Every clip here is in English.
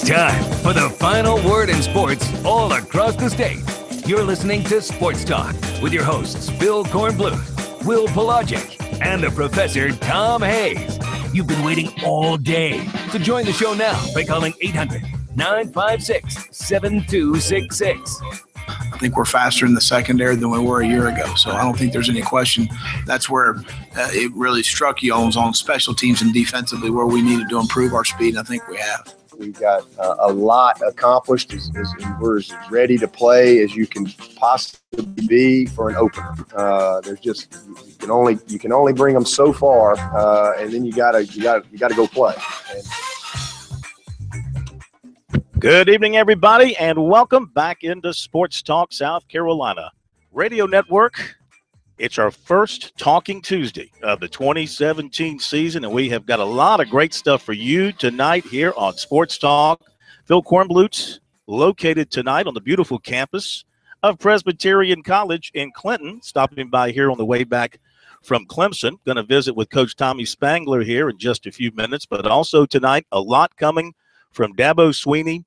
time for the final word in sports all across the state. You're listening to Sports Talk with your hosts, Bill Kornbluth, Will Pelagic, and the Professor Tom Hayes. You've been waiting all day, so join the show now by calling 800-956-7266. I think we're faster in the secondary than we were a year ago, so I don't think there's any question. That's where it really struck you on special teams and defensively where we needed to improve our speed, and I think we have. We've got a lot accomplished, we're as ready to play as you can possibly be for an opener. There's just you can only bring them so far, and then you gotta go play. Good evening, everybody, and welcome back into Sports Talk South Carolina Radio Network. It's our first Talking Tuesday of the 2017 season, and we have got a lot of great stuff for you tonight here on Sports Talk. Phil Kornbluth, located tonight on the beautiful campus of Presbyterian College in Clinton, stopping by here on the way back from Clemson. Going to visit with Coach Tommy Spangler here in just a few minutes, but also tonight a lot coming from Dabo Swinney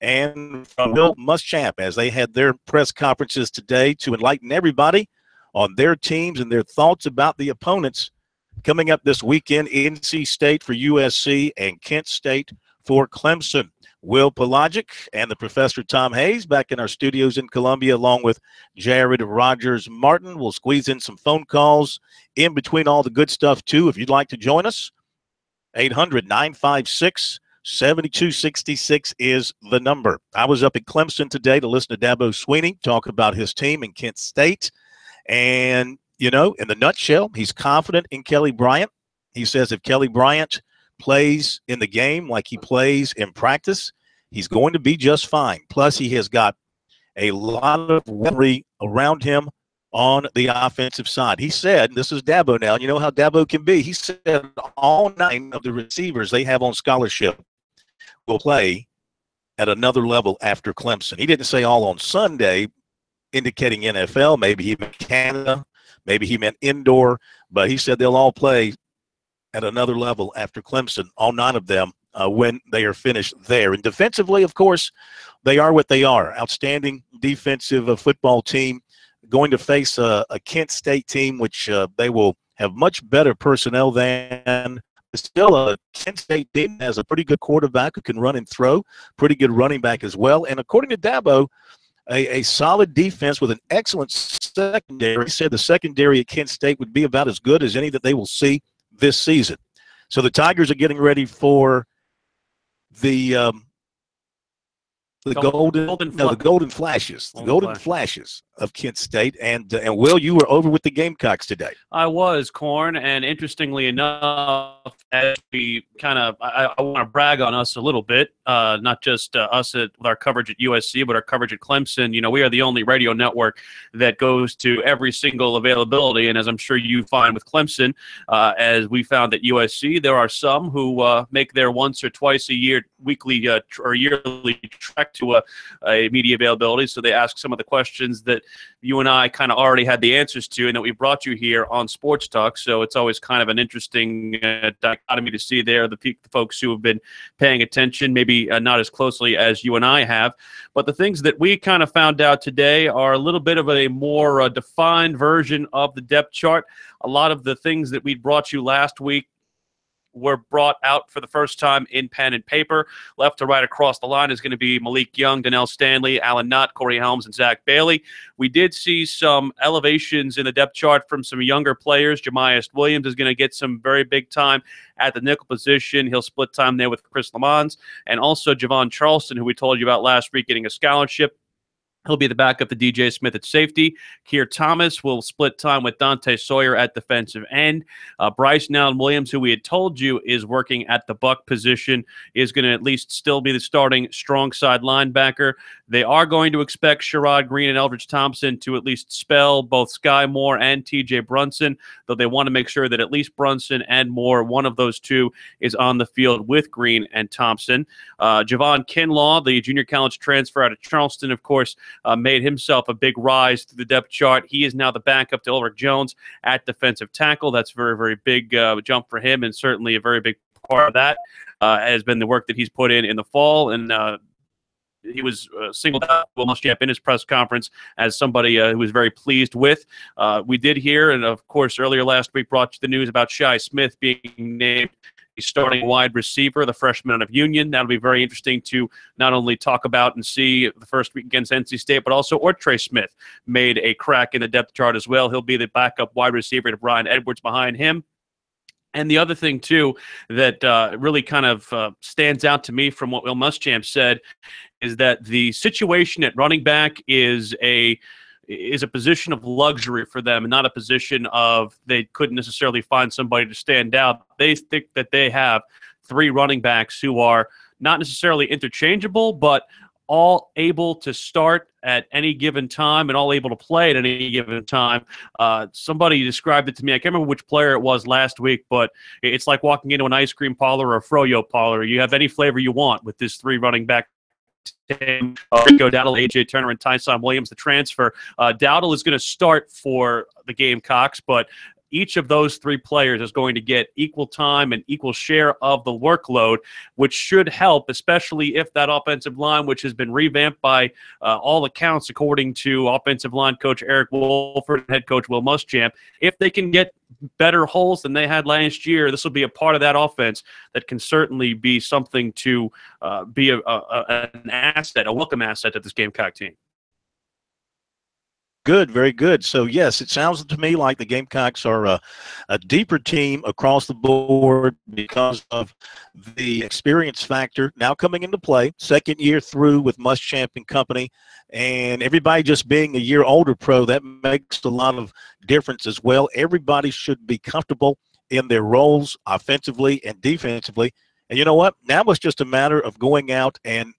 and from Will Muschamp as they had their press conferences today to enlighten everybody on their teams and their thoughts about the opponents coming up this weekend. NC State for USC and Kent State for Clemson. Will Pelagic and the Professor Tom Hayes back in our studios in Columbia, along with Jared Rogers Martin. We'll squeeze in some phone calls in between all the good stuff, too. If you'd like to join us, 800-956-7266 is the number. I was up at Clemson today to listen to Dabo Swinney talk about his team in Kent State. And, you know, in the nutshell, he's confident in Kelly Bryant. He says if Kelly Bryant plays in the game like he plays in practice, he's going to be just fine. Plus, he has got a lot of weaponry around him on the offensive side. He said, this is Dabo now, and you know how Dabo can be. He said all 9 of the receivers they have on scholarship will play at another level after Clemson. He didn't say all on Sunday, indicating NFL. Maybe he meant Canada. Maybe he meant indoor. But he said they'll all play at another level after Clemson, all 9 of them, when they are finished there. And defensively, of course, they are what they are. Outstanding defensive football team going to face a Kent State team, which they will have much better personnel than. Still, a Kent State team has a pretty good quarterback who can run and throw, pretty good running back as well. And according to Dabo, a solid defense with an excellent secondary. He said the secondary at Kent State would be about as good as any that they will see this season. So the Tigers are getting ready for the Golden Flashes of Kent State. And Will, you were over with the Gamecocks today. I was, Corn, and interestingly enough, as we I want to brag on us a little bit, not just us with our coverage at USC, but our coverage at Clemson. You know, we are the only radio network that goes to every single availability, and as I'm sure you find with Clemson, as we found at USC, there are some who make their once or twice a year weekly or yearly trek to a media availability, so they ask some of the questions that you and I kind of already had the answers to and that we brought you here on Sports Talk. So it's always kind of an interesting dichotomy to see there, the folks who have been paying attention, maybe not as closely as you and I have. But the things that we kind of found out today are a little bit of a more defined version of the depth chart. A lot of the things that we brought you last week were brought out for the first time in pen and paper. Left to right across the line is going to be Malik Young, Donnell Stanley, Alan Nutt, Corey Helms, and Zach Bailey. We did see some elevations in the depth chart from some younger players. Jamias Williams is going to get some very big time at the nickel position. He'll split time there with Chris Lamons. And also Javon Charleston, who we told you about last week, getting a scholarship. He'll be the backup to DJ Smith at safety. Keir Thomas will split time with Dante Sawyer at defensive end. Bryce Nowell Williams, who we had told you is working at the buck position, is going to at least still be the starting strong side linebacker. They are going to expect Sherrod Green and Eldridge Thompson to at least spell both Sky Moore and TJ Brunson, though they want to make sure that at least Brunson and Moore, one of those two, is on the field with Green and Thompson. Javon Kinlaw, the junior college transfer out of Charleston, of course, made himself a big rise through the depth chart. He is now the backup to Ulrich Jones at defensive tackle. That's a very, very big jump for him and certainly a very big part of that. has been the work that he's put in the fall, and he was singled out Will Muschamp in his press conference as somebody who was very pleased with. We did hear, and of course earlier last week brought you the news about Shi Smith being named a starting wide receiver, the freshman out of Union. That'll be very interesting to not only talk about and see the first week against NC State, but also Ortre Smith made a crack in the depth chart as well. He'll be the backup wide receiver to Brian Edwards behind him. And the other thing, too, that really kind of stands out to me from what Will Muschamp said is that the situation at running back is a position of luxury for them, and not a position of they couldn't necessarily find somebody to stand out. They think that they have 3 running backs who are not necessarily interchangeable, but all able to start at any given time and all able to play at any given time. Somebody described it to me. I can't remember which player it was last week, but it's like walking into an ice cream parlor or a froyo parlor. You have any flavor you want with this 3 running back team. Rico Dowdle, A.J. Turner, and Tyson Williams, the transfer. Dowdle is going to start for the Gamecocks, but each of those 3 players is going to get equal time and equal share of the workload, which should help, especially if that offensive line, which has been revamped by all accounts, according to offensive line coach Eric Wolford and head coach Will Muschamp, if they can get better holes than they had last year, this will be a part of that offense that can certainly be something to be an asset, a welcome asset to this Gamecock team. Good, very good. So, yes, it sounds to me like the Gamecocks are a deeper team across the board because of the experience factor now coming into play. Second year through with Muschamp and company, and everybody just being a year older pro, that makes a lot of difference as well. Everybody should be comfortable in their roles offensively and defensively. And you know what? Now it's just a matter of going out and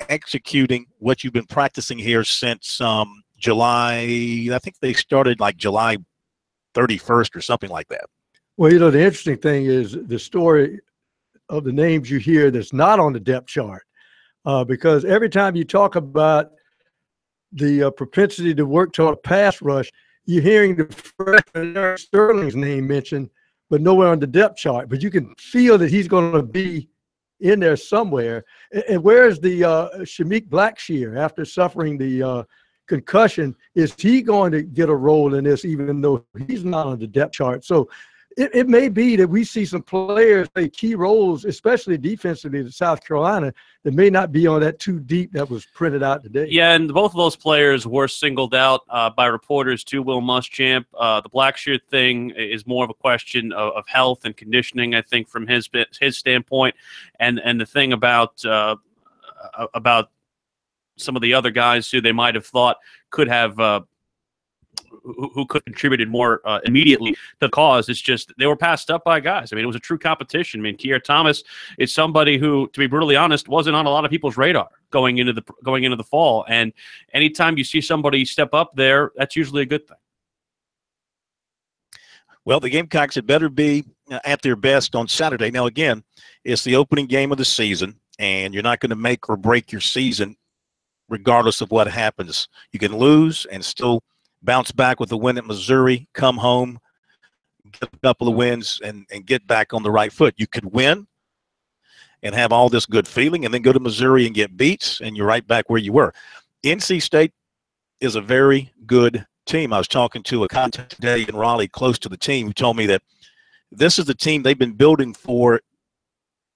executing what you've been practicing here since July, I think they started like July 31st or something like that. Well, you know, the interesting thing is the story of the names you hear that's not on the depth chart, because every time you talk about the propensity to work toward a pass rush, you're hearing the freshman Eric Sterling's name mentioned, but nowhere on the depth chart. But you can feel that he's going to be in there somewhere. And where's the Shamik Blackshear after suffering the concussion? Is he going to get a role in this, even though he's not on the depth chart? So it may be that we see some players play key roles, especially defensively to South Carolina, that may not be on that too deep that was printed out today. Yeah, and both of those players were singled out by reporters to Will Muschamp. The Blackshear thing is more of a question of health and conditioning, I think, from his standpoint. And the thing about some of the other guys who they might have thought could have who could have contributed more immediately to the cause. It's just they were passed up by guys. I mean, it was a true competition. I mean, Kier Thomas is somebody who, to be brutally honest, wasn't on a lot of people's radar going into the fall. And anytime you see somebody step up there, that's usually a good thing. Well, the Gamecocks had better be at their best on Saturday. Now, again, it's the opening game of the season, and you're not going to make or break your season regardless of what happens. You can lose and still bounce back with a win at Missouri, come home, get a couple of wins, and get back on the right foot. You could win and have all this good feeling and then go to Missouri and get beat, and you're right back where you were. NC State is a very good team. I was talking to a contact today in Raleigh close to the team who told me that this is the team they've been building for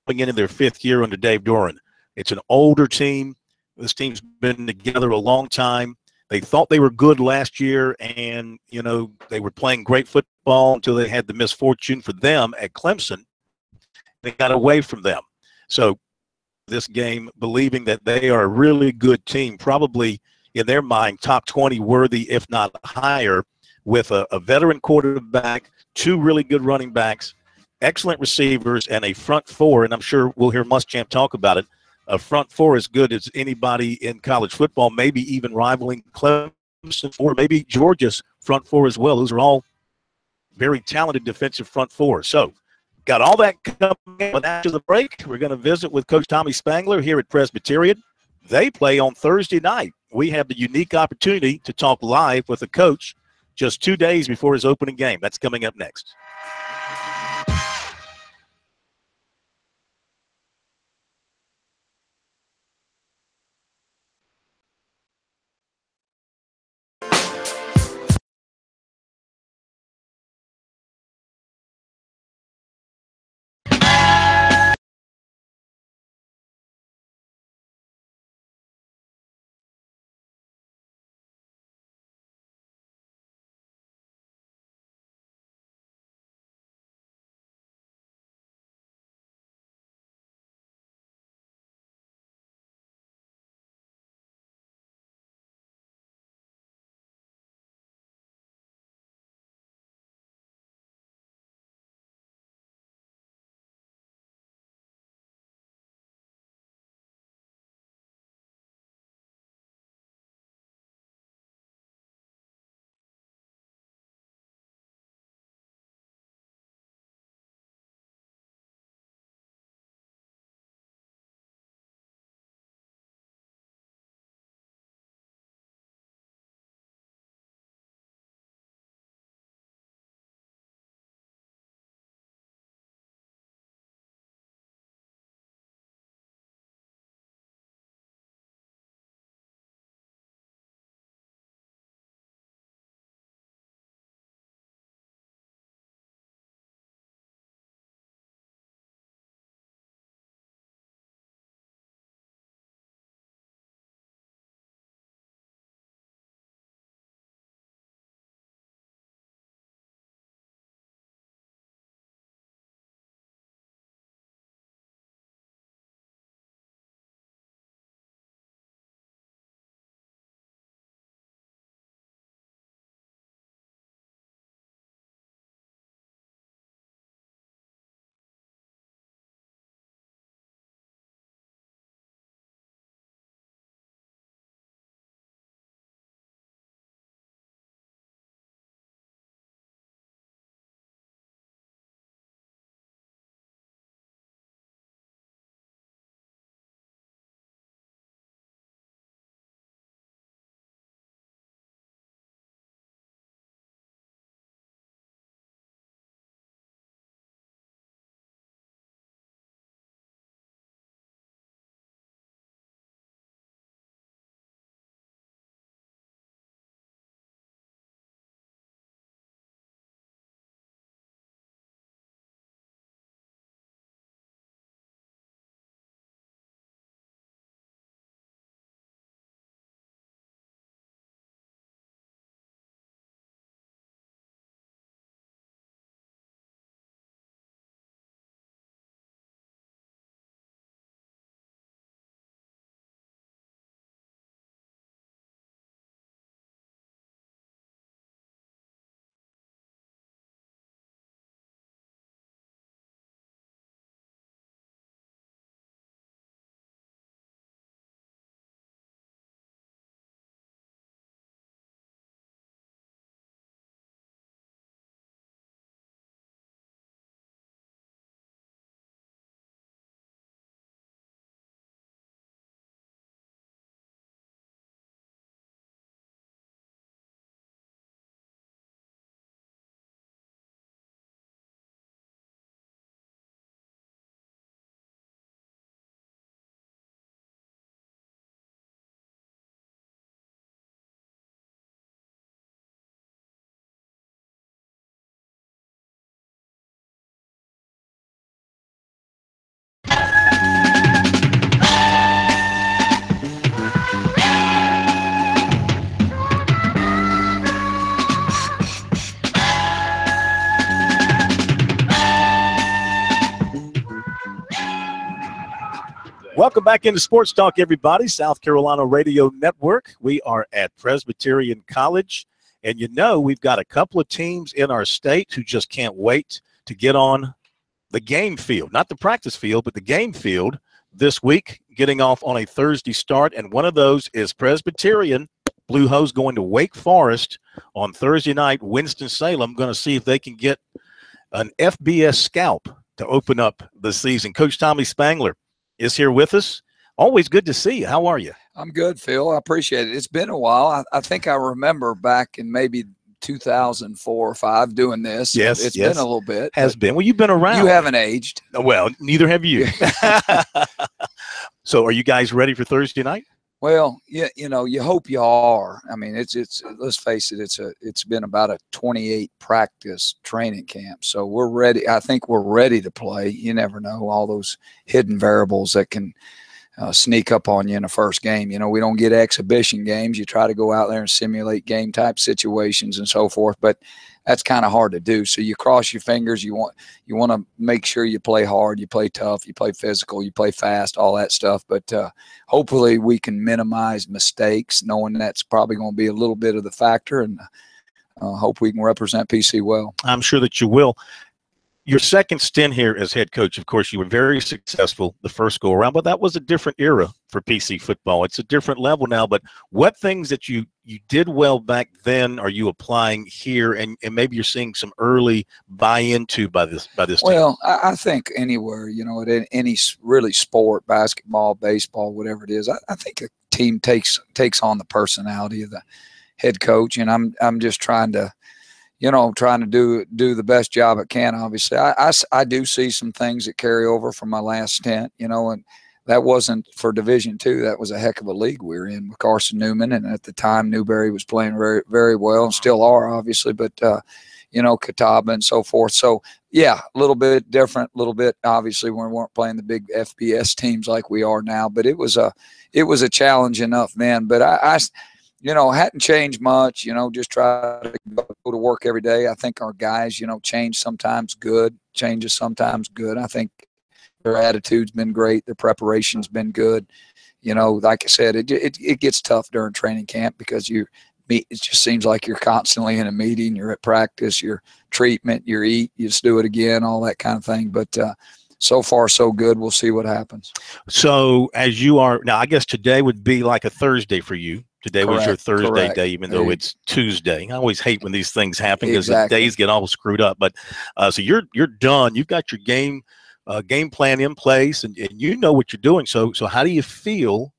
going into their 5th year under Dave Doran. It's an older team. This team's been together a long time. They thought they were good last year, and, you know, they were playing great football until they had the misfortune for them at Clemson. They got away from them. So this game, believing that they are a really good team, probably in their mind top 20 worthy, if not higher, with a veteran quarterback, 2 really good running backs, excellent receivers, and a front 4, and I'm sure we'll hear Muschamp talk about it, a front 4 as good as anybody in college football, maybe even rivaling Clemson or maybe Georgia's front 4 as well. Those are all very talented defensive front 4. So got all that coming up. After the break, we're going to visit with Coach Tommy Spangler here at Presbyterian. They play on Thursday night. We have the unique opportunity to talk live with the coach just 2 days before his opening game. That's coming up next. Welcome back into Sports Talk, everybody. South Carolina Radio Network. We are at Presbyterian College. And you know, we've got a couple of teams in our state who just can't wait to get on the game field. Not the practice field, but the game field this week, getting off on a Thursday start. And one of those is Presbyterian. Blue Hose going to Wake Forest on Thursday night. Winston-Salem going to see if they can get an FBS scalp to open up the season. Coach Tommy Spangler is here with us. Always good to see you. How are you? I'm good, Phil. I appreciate it. It's been a while. I think I remember back in maybe 2004 or 5 doing this. Yes, it's been a little bit. Has been. Well, you've been around. You haven't aged. Well, neither have you. So are you guys ready for Thursday night? Well, yeah, you know, you hope you are. I mean, it's let's face it, it's been about a 28 practice training camp. So we're ready. I think we're ready to play. You never know, all those hidden variables that can sneak up on you in the first game. You know, we don't get exhibition games. You try to go out there and simulate game type situations and so forth, but that's kind of hard to do. So you cross your fingers. You want to make sure you play hard, you play tough, you play physical, you play fast, all that stuff. But hopefully we can minimize mistakes, knowing that's probably going to be a little bit of the factor, and hope we can represent PC well. I'm sure that you will. Your second stint here as head coach, of course, you were very successful the first go around, but that was a different era for PC football. It's a different level now. But what things that you did well back then are you applying here, and maybe you're seeing some early buy-in to by this team? Well, I think anywhere, you know, at any really sport, basketball, baseball, whatever it is, I think a team takes on the personality of the head coach, and I'm just trying to do the best job it can. Obviously, I do see some things that carry over from my last stint, you know, and that wasn't for Division II. That was a heck of a league we were in with Carson Newman, and at the time Newberry was playing very, very well, and still are, obviously, but you know, Catawba and so forth. So yeah, a little bit different, a little bit obviously when we weren't playing the big FBS teams like we are now, but it was a challenge enough then. But I you know, hadn't changed much, you know, just try to go to work every day. I think our guys, you know, change sometimes good, changes sometimes good. I think their attitude's been great. Their preparation's been good. You know, like I said, it gets tough during training camp because it just seems like you're constantly in a meeting, you're at practice, your treatment, you eat, you just do it again, all that kind of thing. But so far, so good. We'll see what happens. So as you are now, I guess today would be like a Thursday for you. Today was your Thursday day, even though it's Tuesday. I always hate when these things happen because the days get all screwed up. But so you're done. You've got your game plan in place, and you know what you're doing. So how do you feel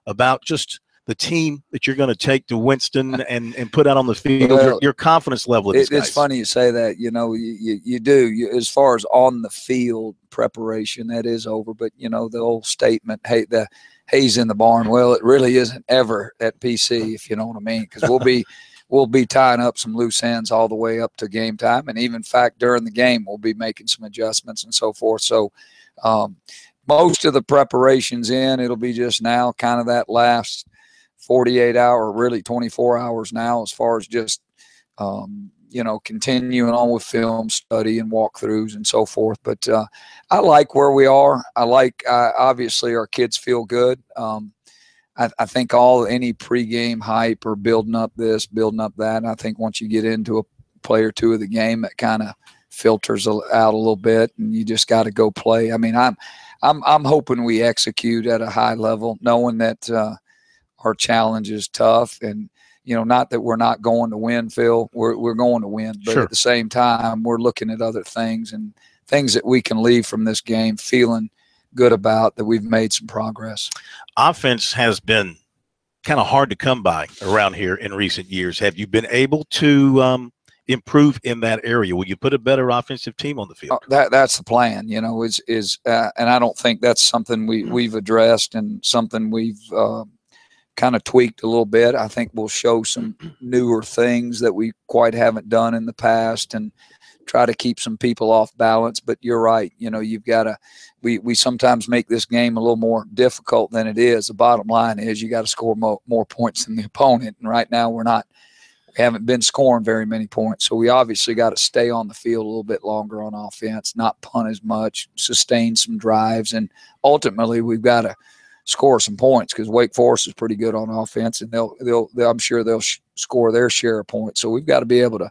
about just the team that you're going to take to Winston and put out on the field? Well, your confidence level. It's funny you say that. You know, you do. As far as on the field preparation, that is over. But you know, the old statement, "Hey, the hay's in the barn." Well, it really isn't ever at PC, if you know what I mean, because we'll be tying up some loose ends all the way up to game time, and even in fact during the game we'll be making some adjustments and so forth. So most of the preparations it'll be just now kind of that last 48 hour, really 24 hours now, as far as just you know, continuing on with film study and walkthroughs and so forth. But I like where we are. I like, obviously, our kids feel good. I think any pregame hype or building up this, building up that, and I think once you get into a play or two of the game, it kind of filters out a little bit, and you just got to go play. I mean, I'm hoping we execute at a high level, knowing that our challenge is tough, and you know, not that we're not going to win, Phil. We're going to win, but sure, at the same time, we're looking at other things and things that we can leave from this game feeling good about, that we've made some progress. Offense has been kind of hard to come by around here in recent years. Have you been able to improve in that area? Will you put a better offensive team on the field? That's the plan, you know, and I don't think that's something we've addressed and something we've kind of tweaked a little bit. I think we'll show some newer things that we quite haven't done in the past and try to keep some people off balance. But you're right. You know, you've got to, we sometimes make this game a little more difficult than it is. The bottom line is you got to score more points than the opponent. And right now we haven't been scoring very many points. So we obviously got to stay on the field a little bit longer on offense, not punt as much, sustain some drives. And ultimately we've got to score some points, because Wake Forest is pretty good on offense, and I'm sure they'll score their share of points. So we've got to be able to,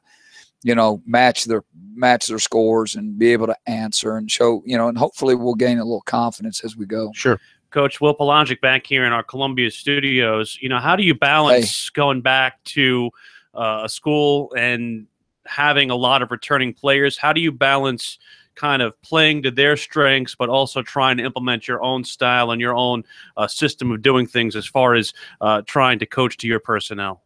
match their scores and be able to answer and show, and hopefully we'll gain a little confidence as we go. Sure. Coach Will Pelagic back here in our Columbia studios. How do you balance going back to a school and having a lot of returning players? How do you balance kind of playing to their strengths, but also trying to implement your own style and your own system of doing things as far as trying to coach to your personnel?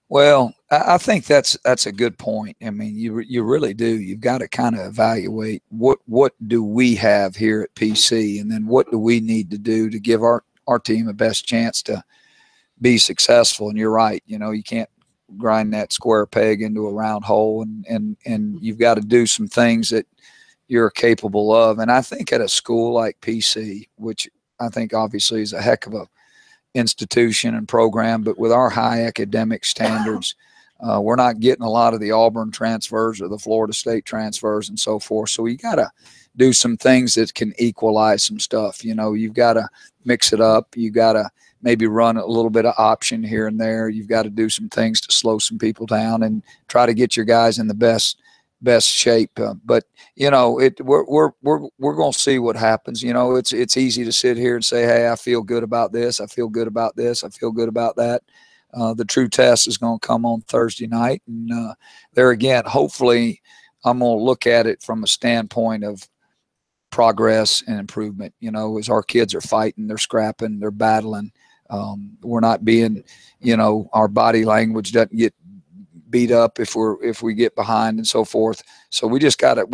Well, I think that's a good point. I mean, you really do. You've got to kind of evaluate what do we have here at PC, and then what do we need to do to give our team the best chance to be successful. And you're right. You can't grind that square peg into a round hole, and you've got to do some things that you're capable of. And I think at a school like PC, which I think obviously is a heck of a institution and program, but with our high academic standards, we're not getting a lot of the Auburn transfers or the Florida State transfers and so forth. So you got to do some things that can equalize some stuff. You've got to mix it up. You got to maybe run a little bit of option here and there. You've got to do some things to slow some people down and try to get your guys in the best shape. But we're going to see what happens. It's easy to sit here and say, hey, I feel good about this. I feel good about this. I feel good about that. The true test is going to come on Thursday night. And there again, hopefully I'm going to look at it from a standpoint of progress and improvement, as our kids are fighting, they're scrapping, they're battling. We're not being, our body language doesn't get beat up if we get behind and so forth. So we just got to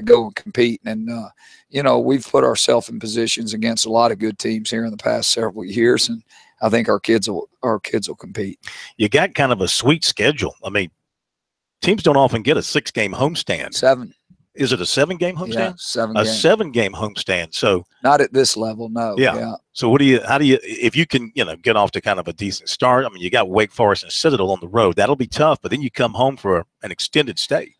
go and compete. And we've put ourselves in positions against a lot of good teams here in the past several years, and I think our kids will compete. You got kind of a sweet schedule. I mean, teams don't often get a 6-game homestand. 7. Is it a 7-game homestand? Yeah, 7 a games. 7-game homestand. So not at this level, no. Yeah. So how do you, if you can, get off to kind of a decent start? I mean, you got Wake Forest and Citadel on the road. That'll be tough, but then you come home for an extended stay.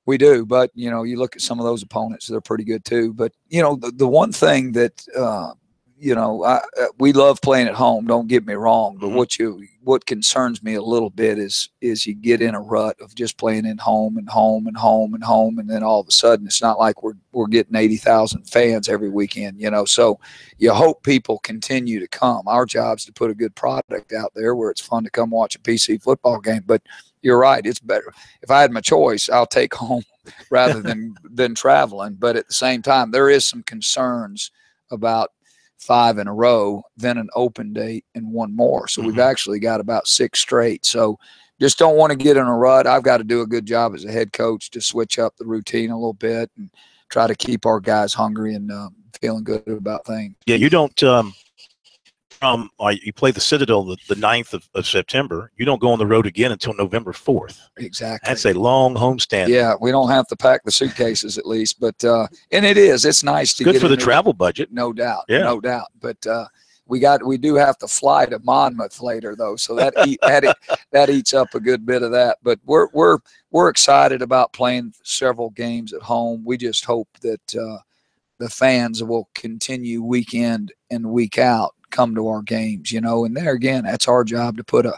We do, but you look at some of those opponents; they're pretty good too. But the one thing that we love playing at home. Don't get me wrong, but what concerns me a little bit is you get in a rut of just playing in home and home and home and home, and then all of a sudden it's not like we're getting 80,000 fans every weekend. So you hope people continue to come. Our job is to put a good product out there where it's fun to come watch a PC football game. But you're right; it's better. If I had my choice, I'll take home rather than traveling. But at the same time, there is some concerns about 5 in a row, then an open date, and one more. So we've actually got about 6 straight. So just don't want to get in a rut. I've got to do a good job as a head coach to switch up the routine a little bit and try to keep our guys hungry and feeling good about things. Yeah, you don't you play the Citadel the 9th of September. You don't go on the road again until November 4th. Exactly. That's a long homestand. Yeah, we don't have to pack the suitcases at least, but and it's nice to good get for the travel budget. No doubt. Yeah. No doubt. But we do have to fly to Monmouth later though, so that eats up a good bit of that. But we're excited about playing several games at home. We just hope that the fans will continue week in and week out come to our games, and there again, that's our job to put a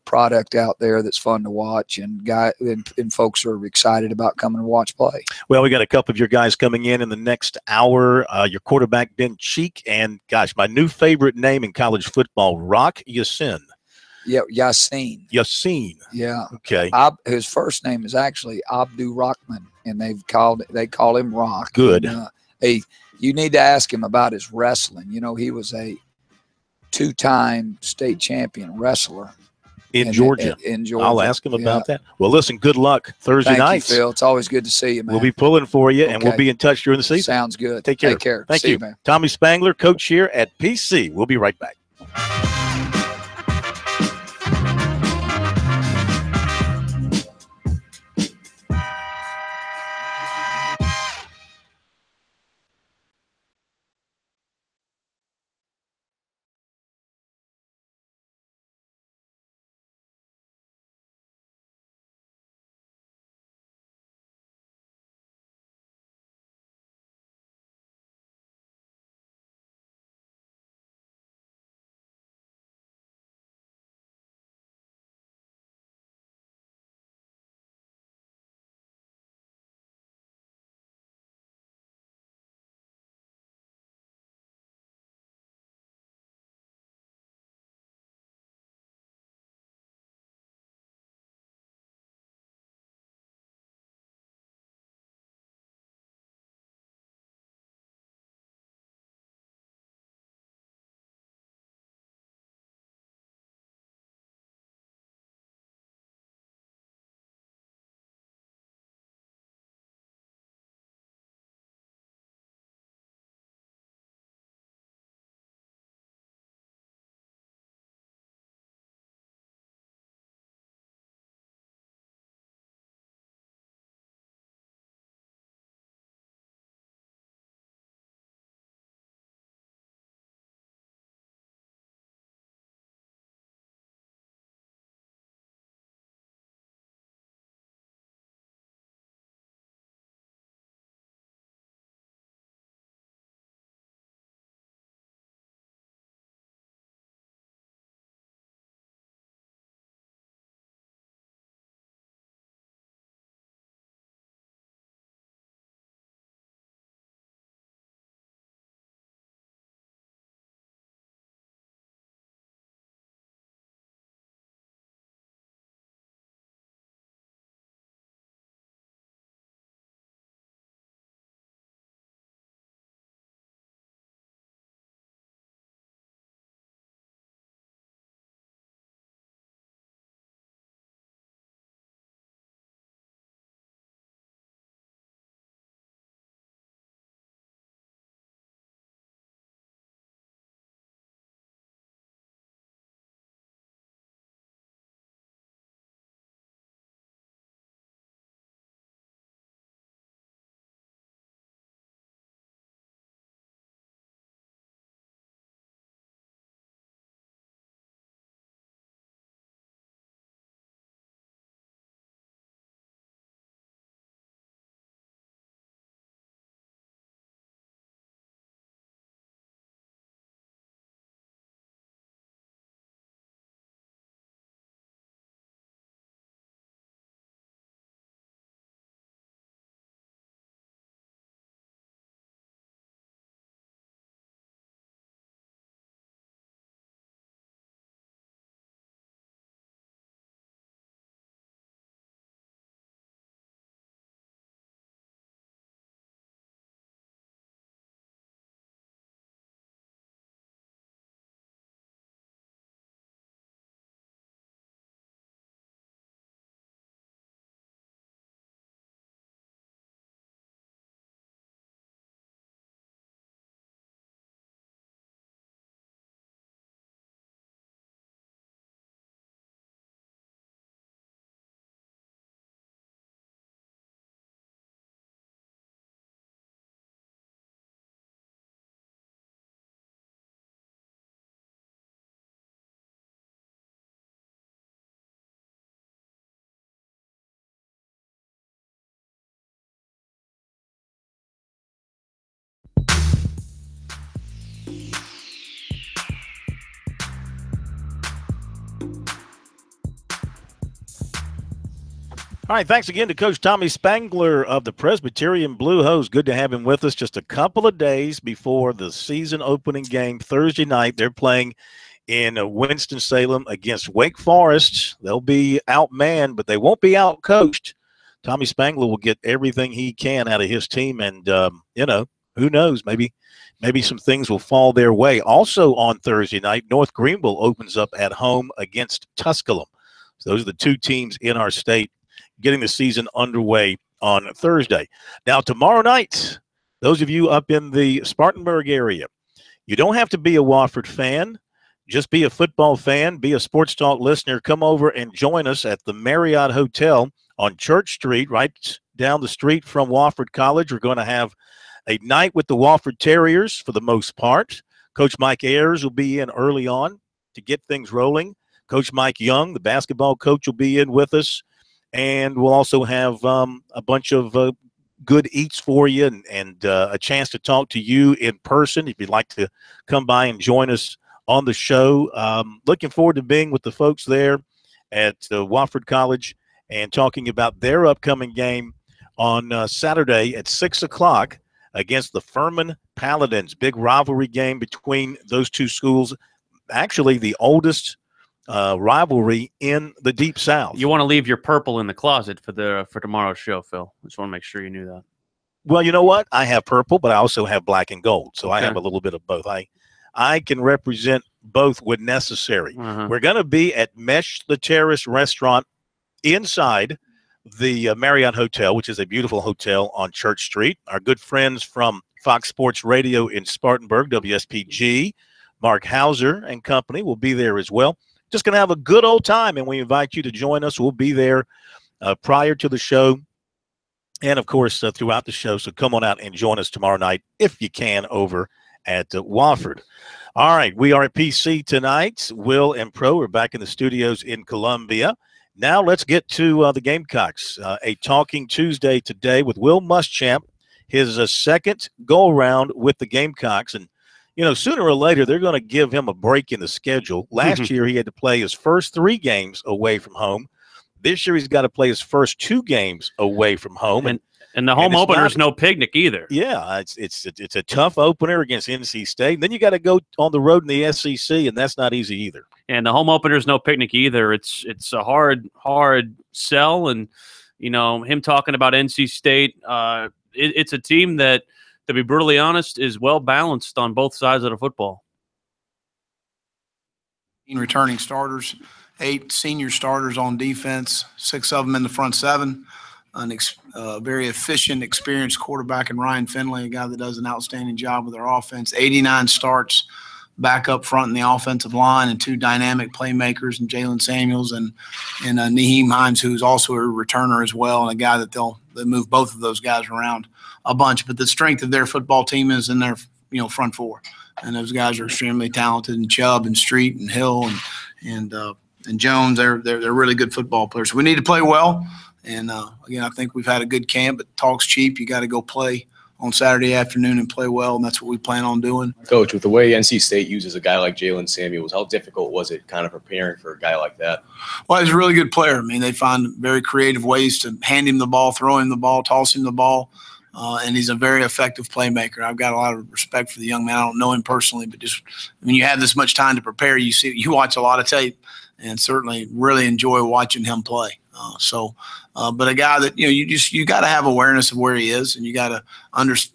product out there that's fun to watch, and folks are excited about coming to watch play. Well, we got a couple of your guys coming in the next hour. Your quarterback, Ben Cheek, and gosh, my new favorite name in college football, Rock Ya-Sin. Yeah, Yasin. Yasin. Yeah. Okay. His first name is actually Abdu Rahman, and they call him Rock. Good. And, you need to ask him about his wrestling. He was a 2-time state champion wrestler in Georgia. In Georgia. I'll ask him about that. Well, listen, good luck Thursday night. Thank you, Phil. It's always good to see you, man. We'll be pulling for you, and we'll be in touch during the season. Sounds good. Take care. Take care. Thank See you, you, man. Tommy Spangler, coach here at PC. We'll be right back. All right, thanks again to Coach Tommy Spangler of the Presbyterian Blue Hose. Good to have him with us just a couple of days before the season opening game Thursday night. They're playing in Winston-Salem against Wake Forest. They'll be outmanned, but they won't be outcoached. Tommy Spangler will get everything he can out of his team, and, who knows, maybe some things will fall their way. Also on Thursday night, North Greenville opens up at home against Tusculum. So those are the two teams in our state getting the season underway on Thursday. Now, tomorrow night, those of you up in the Spartanburg area, you don't have to be a Wofford fan. Just be a football fan, be a Sports Talk listener. Come over and join us at the Marriott Hotel on Church Street, right down the street from Wofford College. We're going to have a night with the Wofford Terriers for the most part. Coach Mike Ayers will be in early on to get things rolling. Coach Mike Young, the basketball coach, will be in with us. And we'll also have a bunch of good eats for you and a chance to talk to you in person if you'd like to come by and join us on the show. Looking forward to being with the folks there at Wofford College and talking about their upcoming game on Saturday at 6 o'clock against the Furman Paladins. Big rivalry game between those two schools, actually the oldest rivalry in the Deep South. You want to leave your purple in the closet for tomorrow's show, Phil. Just want to make sure you knew that. Well, you know what? I have purple, but I also have black and gold, so I Okay. have a little bit of both. I can represent both when necessary. Uh-huh. We're going to be at Mesh the Terrace Restaurant inside the Marriott Hotel, which is a beautiful hotel on Church Street. Our good friends from Fox Sports Radio in Spartanburg, WSPG, Mark Hauser and company will be there as well. Just going to have a good old time, and we invite you to join us. We'll be there prior to the show and, of course, throughout the show. So come on out and join us tomorrow night if you can over at Wofford. All right, we are at PC tonight. Will and Pro are back in the studios in Columbia. Now let's get to the Gamecocks. A Talking Tuesday today with Will Muschamp, his second go-around with the Gamecocks. And sooner or later, they're going to give him a break in the schedule. Last year, he had to play his first 3 games away from home. This year, he's got to play his first 2 games away from home. And the home opener is no picnic either. Yeah, it's a tough opener against NC State. And then you got to go on the road in the SEC, and that's not easy either. And the home opener is no picnic either. It's a hard sell. And, him talking about NC State, it's a team that, to be brutally honest, is well balanced on both sides of the football. Returning starters, 8 senior starters on defense, 6 of them in the front 7. A very efficient, experienced quarterback in Ryan Finley, a guy that does an outstanding job with our offense. 89 starts back up front in the offensive line, and 2 dynamic playmakers, and Jalen Samuels and Naheem Hines, who's also a returner as well, and a guy that they move both of those guys around a bunch. But the strength of their football team is in their front 4, and those guys are extremely talented. And Chubb and Street and Hill and Jones, they're really good football players. So we need to play well. And again, I think we've had a good camp, but talk's cheap. You got to go play on Saturday afternoon and play well, and that's what we plan on doing. Coach, with the way NC State uses a guy like Jalen Samuels, how difficult was it kind of preparing for a guy like that? Well, he's a really good player. I mean, they find very creative ways to hand him the ball, throw him the ball, toss him the ball, and he's a very effective playmaker. I've got a lot of respect for the young man. I don't know him personally, but just when you have this much time to prepare, you watch a lot of tape, and certainly really enjoy watching him play. But a guy that you got to have awareness of where he is, and you got to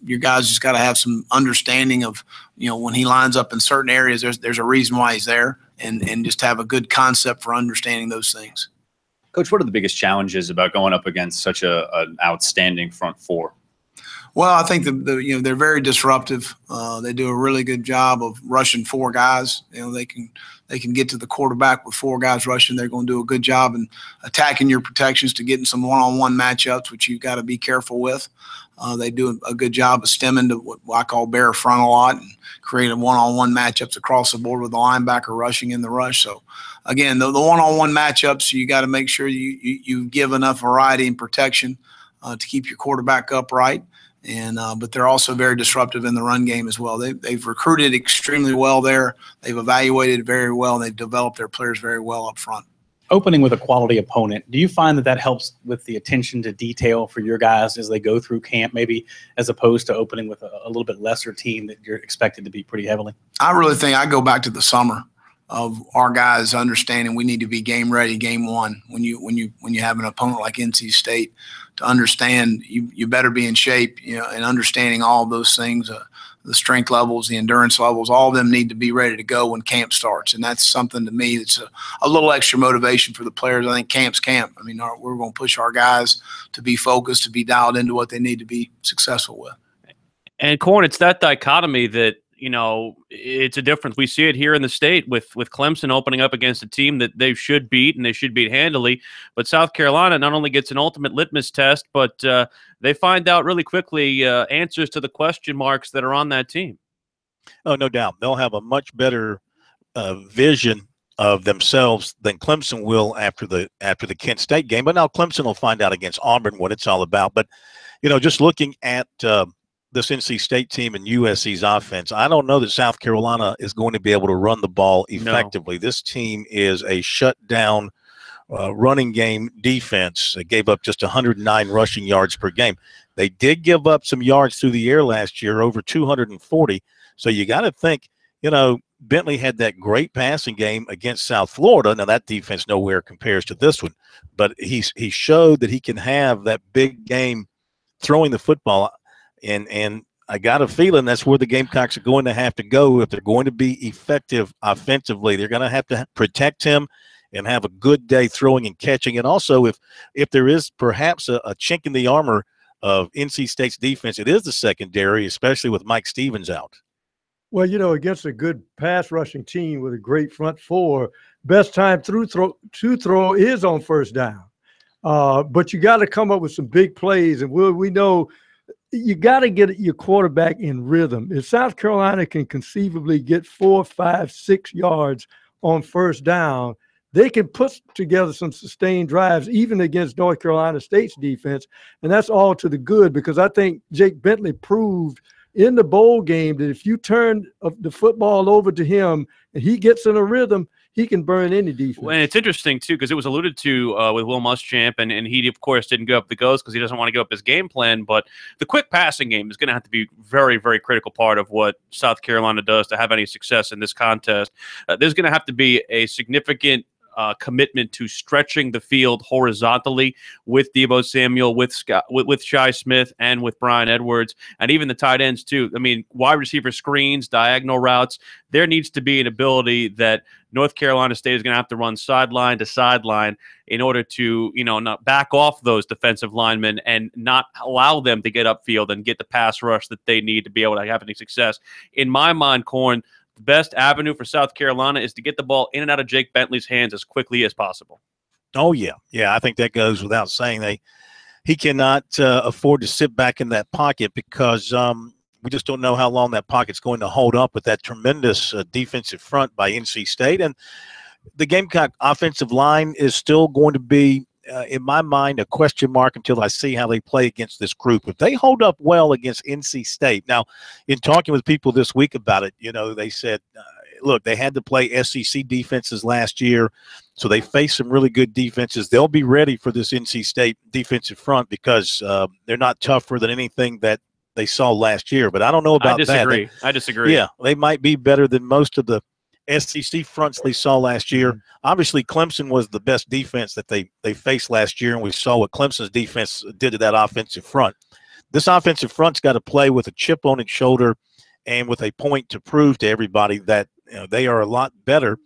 your guys just got to have some understanding of when he lines up in certain areas. There's a reason why he's there, and just have a good concept for understanding those things. Coach, what are the biggest challenges about going up against such an outstanding front 4? Well, I think they're very disruptive. They do a really good job of rushing 4 guys. They can get to the quarterback with 4 guys rushing. They're going to do a good job in attacking your protections to getting some one-on-one matchups, which you've got to be careful with. They do a good job of stemming to what I call bear front a lot and creating one-on-one matchups across the board with the linebacker rushing in the rush. So, again, the one-on-one matchups, you got to make sure you give enough variety and protection to keep your quarterback upright. And but they're also very disruptive in the run game as well. They've recruited extremely well there. They've evaluated very well. And they've developed their players very well up front. Opening with a quality opponent, do you find that helps with the attention to detail for your guys as they go through camp, maybe as opposed to opening with a little bit lesser team that you're expected to be pretty heavily? I really think I go back to the summer of our guys understanding we need to be game ready, game one. When you have an opponent like NC State, to understand you better be in shape, and understanding all of those things, the strength levels, the endurance levels, all of them need to be ready to go when camp starts. And that's something to me that's a little extra motivation for the players. I think camp's camp. I mean, we're going to push our guys to be focused, to be dialed into what they need to be successful with. And Corn, it's that dichotomy that, it's a difference. We see it here in the state with Clemson opening up against a team that they should beat, and they should beat handily. But South Carolina not only gets an ultimate litmus test, but they find out really quickly answers to the question marks that are on that team. Oh, no doubt. They'll have a much better vision of themselves than Clemson will after the Kent State game. But now Clemson will find out against Auburn what it's all about. But, just looking at this NC State team and USC's offense, I don't know that South Carolina is going to be able to run the ball effectively. No. This team is a shutdown running game defense. They gave up just 109 rushing yards per game. They did give up some yards through the air last year, over 240. So you got to think, Bentley had that great passing game against South Florida. Now that defense nowhere compares to this one, but he showed that he can have that big game throwing the football. And I got a feeling that's where the Gamecocks are going to have to go if they're going to be effective offensively. They're going to have to protect him and have a good day throwing and catching. And also, if there is perhaps a chink in the armor of NC State's defense, it is the secondary, especially with Mike Stevens out. Well, against a good pass rushing team with a great front four, best time to throw is on first down. But you got to come up with some big plays, and we know – you got to get your quarterback in rhythm. If South Carolina can conceivably get 4, 5, 6 yards on first down, they can put together some sustained drives, even against North Carolina State's defense. And that's all to the good, because I think Jake Bentley proved in the bowl game that if you turn the football over to him and he gets in a rhythm, he can burn any defense. And it's interesting, too, because it was alluded to with Will Muschamp, and he, of course, didn't go up the ghost because he doesn't want to give up his game plan. But the quick passing game is going to have to be very, very critical part of what South Carolina does to have any success in this contest. There's going to have to be a significant commitment to stretching the field horizontally with Deebo Samuel, with Shi Smith, and with Brian Edwards, and even the tight ends too. I mean, wide receiver screens, diagonal routes. There needs to be an ability that North Carolina State is going to have to run sideline to sideline in order to, not back off those defensive linemen and not allow them to get upfield and get the pass rush that they need to be able to have any success. In my mind, Corn, the best avenue for South Carolina is to get the ball in and out of Jake Bentley's hands as quickly as possible. Oh, yeah. Yeah, I think that goes without saying. He cannot afford to sit back in that pocket because we just don't know how long that pocket's going to hold up with that tremendous defensive front by NC State. And the Gamecock offensive line is still going to be, in my mind, a question mark until I see how they play against this group. If they hold up well against NC State. Now, in talking with people this week about it, they said, look, they had to play SEC defenses last year, so they faced some really good defenses. They'll be ready for this NC State defensive front because they're not tougher than anything that they saw last year. But I don't know about that. I disagree. Yeah, they might be better than most of the SEC fronts they saw last year. Obviously, Clemson was the best defense that they faced last year, and we saw what Clemson's defense did to that offensive front. This offensive front's got to play with a chip on its shoulder and with a point to prove to everybody that they are a lot better.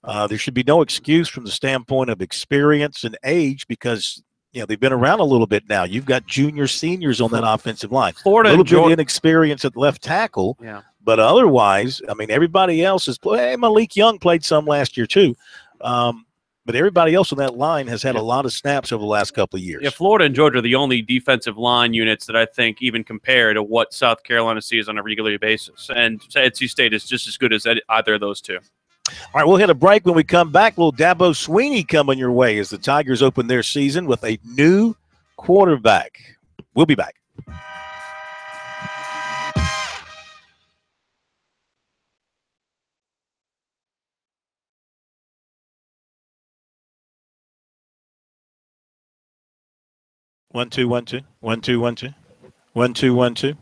There should be no excuse from the standpoint of experience and age because they've been around a little bit now. You've got junior, seniors on that offensive line. Florida, a little bit inexperience at left tackle. Yeah. But otherwise, I mean, everybody else is playing. Malik Young played some last year too. But everybody else on that line has had a lot of snaps over the last couple of years. Yeah, Florida and Georgia are the only defensive line units that I think even compare to what South Carolina sees on a regular basis. And NC State is just as good as either of those two. All right, we'll hit a break. When we come back, little Dabo Swinney coming your way as the Tigers open their season with a new quarterback. We'll be back. 1 2 1 2 1 2 1 2 1 2 1 2.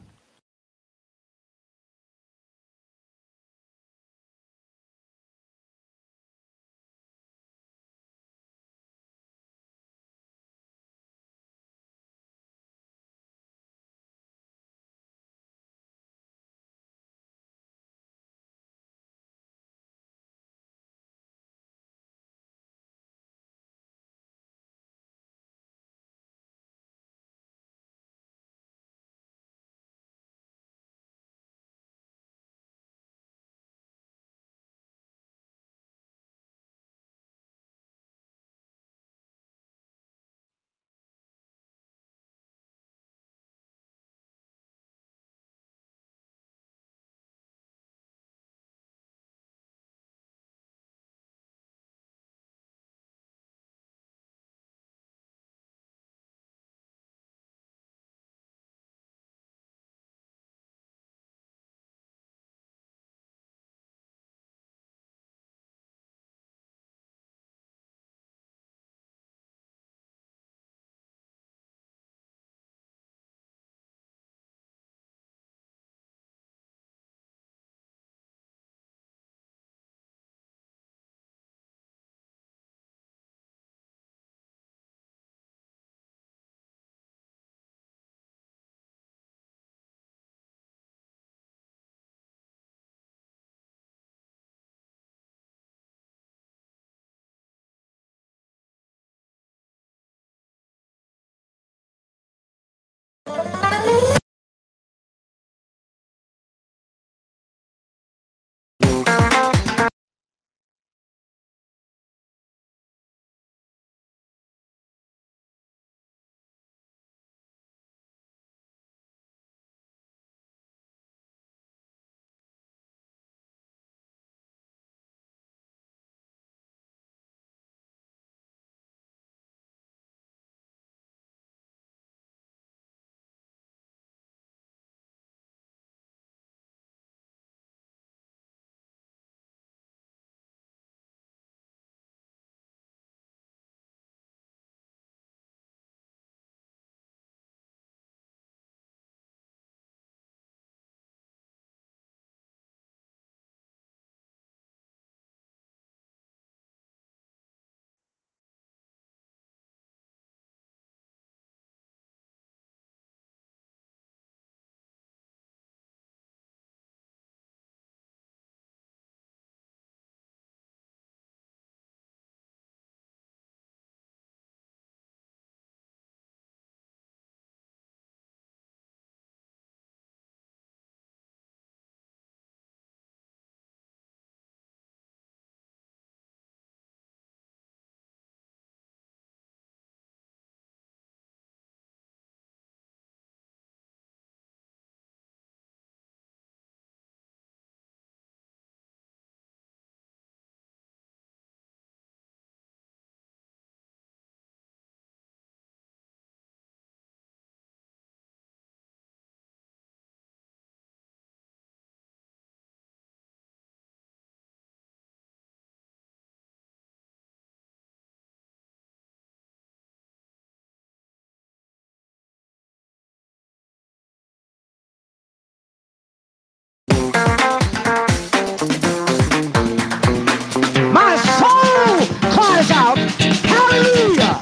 My soul cries out, hallelujah!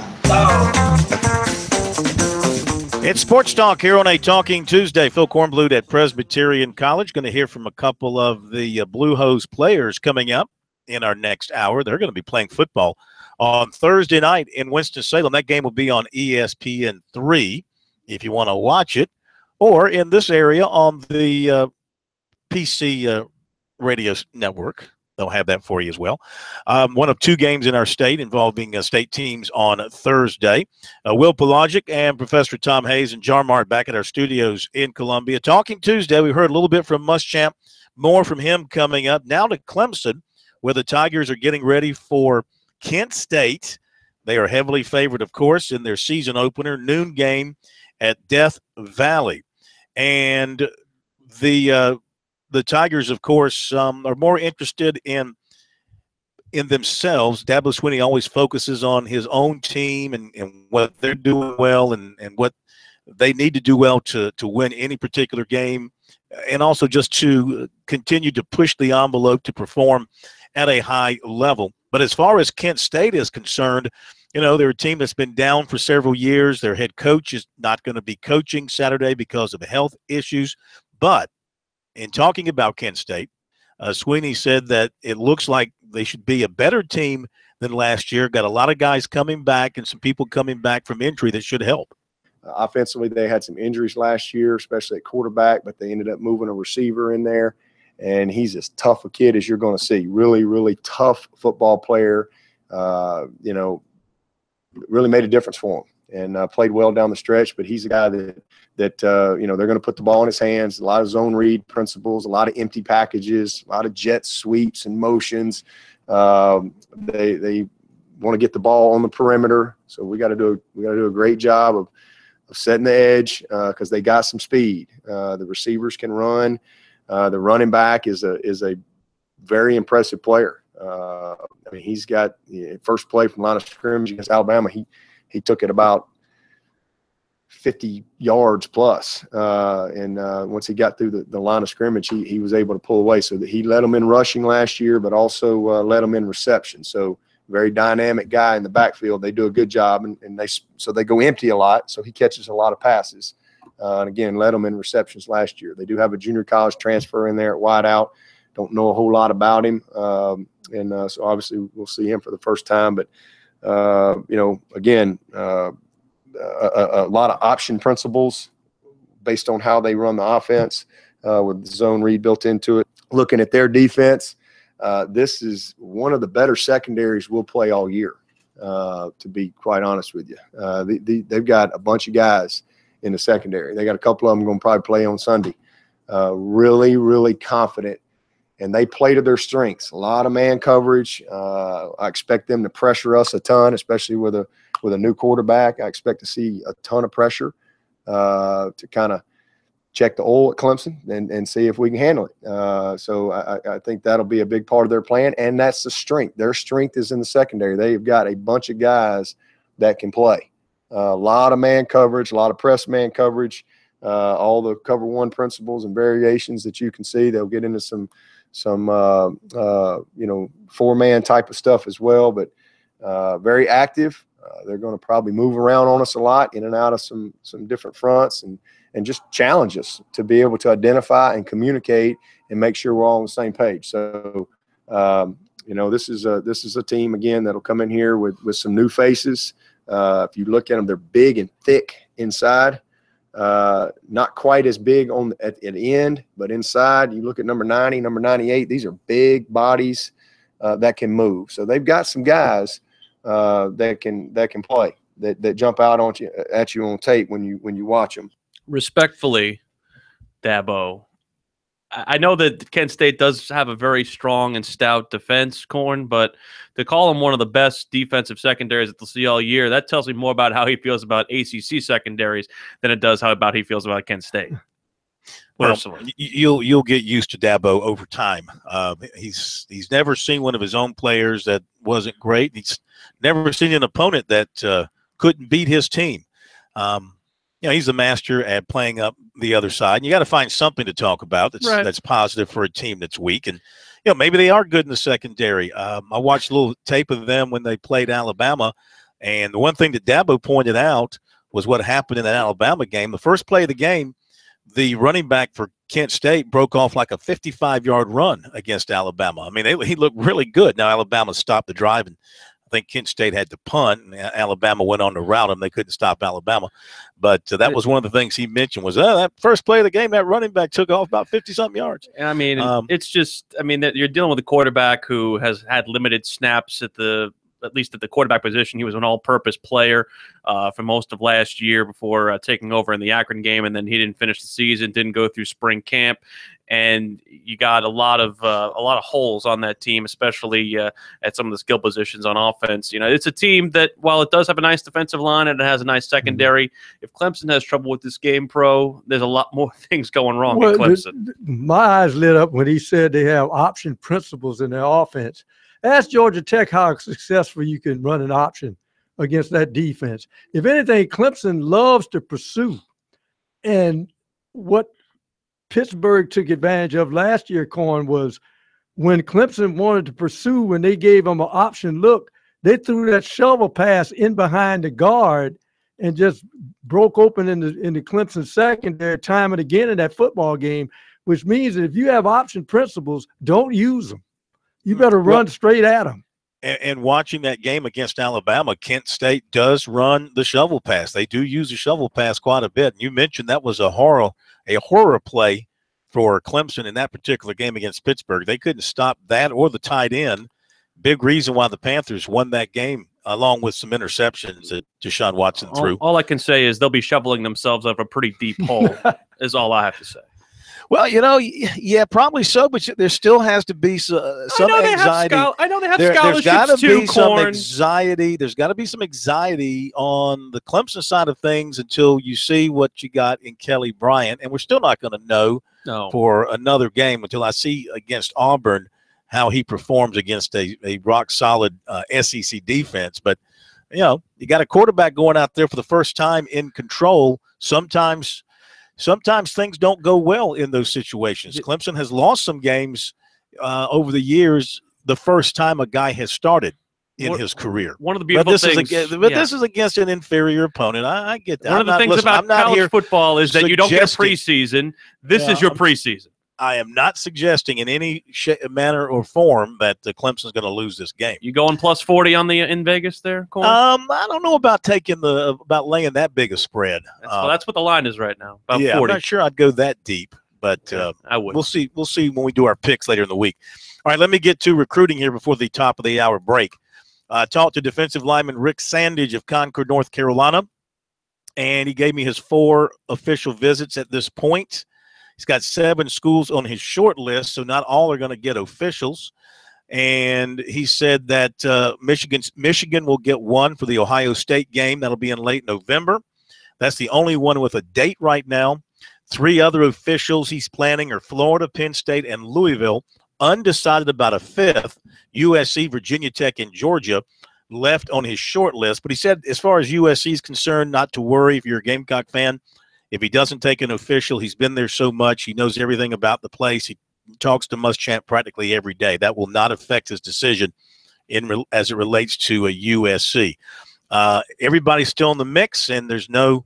It's Sports Talk here on a Talking Tuesday. Phil Kornblut at Presbyterian College. Going to hear from a couple of the Blue Hose players coming up in our next hour. They're going to be playing football on Thursday night in Winston-Salem. That game will be on ESPN3 if you want to watch it, or in this area on the PC radio network. They'll have that for you as well. One of two games in our state involving state teams on Thursday. Will Pelagic and Professor Tom Hayes and Jarmart back at our studios in Columbia. Talking Tuesday, we heard a little bit from Muschamp, more from him coming up. Now to Clemson, where the Tigers are getting ready for Kent State. They are heavily favored, of course, in their season opener, noon game at Death Valley. And the Tigers, of course, are more interested in in themselves. Dabo Swinney always focuses on his own team and what they're doing well and what they need to do well to win any particular game, and also just to continue to push the envelope to perform at a high level. But as far as Kent State is concerned, they're a team that's been down for several years. Their head coach is not going to be coaching Saturday because of health issues. But in talking about Kent State, Swinney said that it looks like they should be a better team than last year. Got a lot of guys coming back and some people coming back from injury that should help. Offensively, they had some injuries last year, especially at quarterback, but they ended up moving a receiver in there, and he's as tough a kid as you're going to see. Really, really tough football player. Really made a difference for him and played well down the stretch. But he's a guy that they're going to put the ball in his hands. A lot of zone read principles, a lot of empty packages, a lot of jet sweeps and motions. They want to get the ball on the perimeter, so we got to do a great job of setting the edge because they got some speed. The receivers can run. The running back is a very impressive player. He's got first play from line of scrimmage against Alabama. He took it about 50 yards plus, and once he got through the line of scrimmage, he was able to pull away. So that he led them in rushing last year, but also led them in reception. So very dynamic guy in the backfield. They do a good job, and they go empty a lot. So he catches a lot of passes, and again led them in receptions last year. They do have a junior college transfer in there at wideout. Don't know a whole lot about him, and so obviously we'll see him for the first time. But again, a lot of option principles based on how they run the offense with the zone read built into it. Looking at their defense, this is one of the better secondaries we'll play all year, to be quite honest with you. They've got a bunch of guys in the secondary. They got a couple of them going to probably play on Sunday. Really, really confident. And they play to their strengths. A lot of man coverage. I expect them to pressure us a ton, especially with a new quarterback. I expect to see a ton of pressure to kind of check the oil at Clemson and see if we can handle it. So I think that'll be a big part of their plan, and that's the strength. Their strength is in the secondary. They've got a bunch of guys that can play. A lot of man coverage, a lot of press man coverage, all the cover one principles and variations that you can see. They'll get into some four-man type of stuff as well, but very active. They're going to probably move around on us a lot, in and out of some different fronts, and just challenge us to be able to identify and communicate and make sure we're all on the same page. So, this is a team, again, that'll come in here with some new faces. If you look at them, they're big and thick inside. Not quite as big at the end, but inside, you look at number 90, number 98, these are big bodies that can move. So they've got some guys that can play, that jump out at you on tape when you watch them. Respectfully, Dabo, I know that Kent State does have a very strong and stout defense, Corn, but to call him one of the best defensive secondaries that they'll see all year, that tells me more about how he feels about ACC secondaries than it does how he feels about Kent State. Personally, you'll get used to Dabo over time. He's never seen one of his own players that wasn't great. He's never seen an opponent that couldn't beat his team. He's a master at playing up the other side. And you got to find something to talk about that's positive for a team that's weak. And maybe they are good in the secondary. I watched a little tape of them when they played Alabama, and the one thing that Dabo pointed out was what happened in that Alabama game. The first play of the game, the running back for Kent State broke off like a 55-yard run against Alabama. I mean, he looked really good. Now Alabama stopped the drive, and I think Kent State had to punt, and Alabama went on to rout them. They couldn't stop Alabama. But that was one of the things he mentioned was that first play of the game, that running back took off about 50-something yards. I mean, it's just – that you're dealing with a quarterback who has had limited snaps at least at the quarterback position. He was an all-purpose player for most of last year before taking over in the Akron game, and then he didn't finish the season, didn't go through spring camp. And you got a lot of holes on that team, especially at some of the skill positions on offense. It's a team that, while it does have a nice defensive line and it has a nice secondary, if Clemson has trouble with this game, there's a lot more things going wrong at Clemson. My eyes lit up when he said they have option principles in their offense. Ask Georgia Tech how successful you can run an option against that defense. If anything, Clemson loves to pursue. And what Pittsburgh took advantage of last year, Corn, was when Clemson wanted to pursue, when they gave them an option look, they threw that shovel pass in behind the guard and just broke open in the Clemson secondary time and again in that football game, which means that if you have option principles, don't use them. You better run straight at them. And watching that game against Alabama, Kent State does run the shovel pass. They do use the shovel pass quite a bit. And you mentioned that was a horror play for Clemson in that particular game against Pittsburgh. They couldn't stop that or the tight end. Big reason why the Panthers won that game, along with some interceptions that Deshaun Watson threw. All I can say is they'll be shoveling themselves out of a pretty deep hole, is all I have to say. Well, yeah, probably so, but there still has to be some anxiety. I know they have There's scholarships got to too, be some Corn. anxiety. There's got to be some anxiety on the Clemson side of things until you see what you got in Kelly Bryant, and we're still not going to know for another game until I see against Auburn how he performs against a rock-solid SEC defense. But, you got a quarterback going out there for the first time in control. Sometimes things don't go well in those situations. Clemson has lost some games over the years the first time a guy has started in his career. One of the beautiful things. This is against an inferior opponent. I get that. One of the things about college football is that you don't get a preseason. This is your preseason. I am not suggesting in any manner or form that Clemson's going to lose this game. You going plus 40 in Vegas there, Corn? I don't know about laying that big a spread. That's what the line is right now. About 40. I'm not sure I'd go that deep, but I would. We'll see. We'll see when we do our picks later in the week. All right, let me get to recruiting here before the top of the hour break. Talked to defensive lineman Rick Sandage of Concord, North Carolina, and he gave me his 4 official visits at this point. He's got 7 schools on his short list, so not all are going to get officials. And he said that Michigan will get 1 for the Ohio State game. That'll be in late November. That's the only one with a date right now. 3 other officials he's planning are Florida, Penn State, and Louisville. Undecided about a 5th, USC, Virginia Tech, and Georgia left on his short list. But he said as far as USC is concerned, not to worry if you're a Gamecock fan. If he doesn't take an official, he's been there so much. He knows everything about the place. He talks to Muschamp practically every day. That will not affect his decision as it relates to a USC. Everybody's still in the mix, and there's no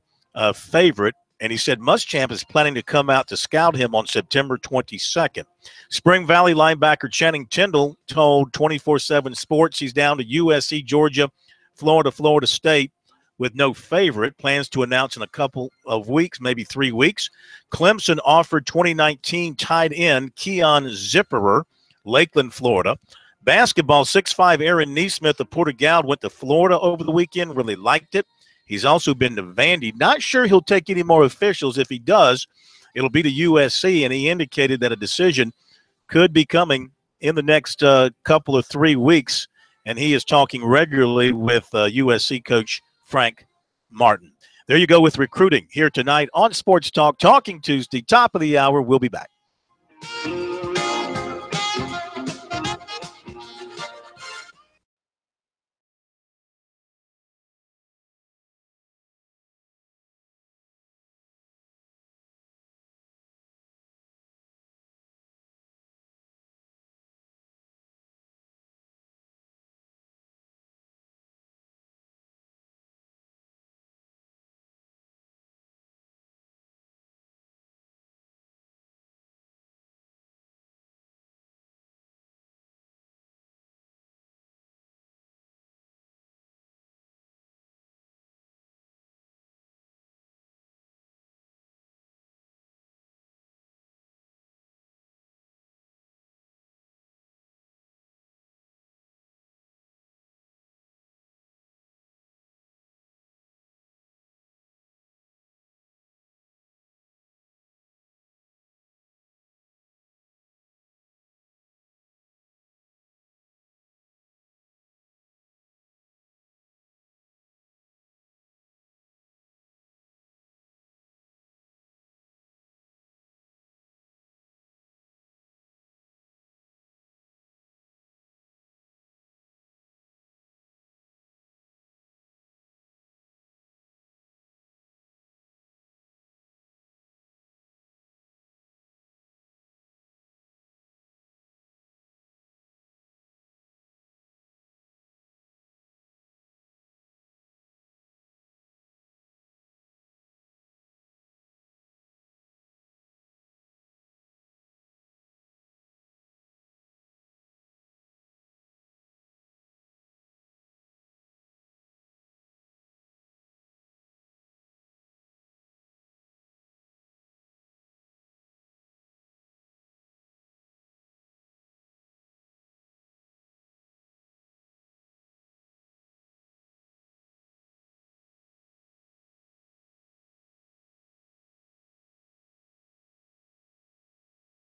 favorite. And he said Muschamp is planning to come out to scout him on September 22nd. Spring Valley linebacker Channing Tindall told 24/7 Sports he's down to USC, Georgia, Florida, Florida State, with no favorite. Plans to announce in a couple of weeks, maybe 3 weeks. Clemson offered 2019 tight end Keon Zipperer, Lakeland, Florida. Basketball, 6'5" Aaron Neesmith of Portugal went to Florida over the weekend, really liked it. He's also been to Vandy. Not sure he'll take any more officials. If he does, it'll be to USC, and he indicated that a decision could be coming in the next couple of 3 weeks, and he is talking regularly with USC coach Frank Martin. There you go with recruiting here tonight on Sports Talk, Talking Tuesday, top of the hour. We'll be back.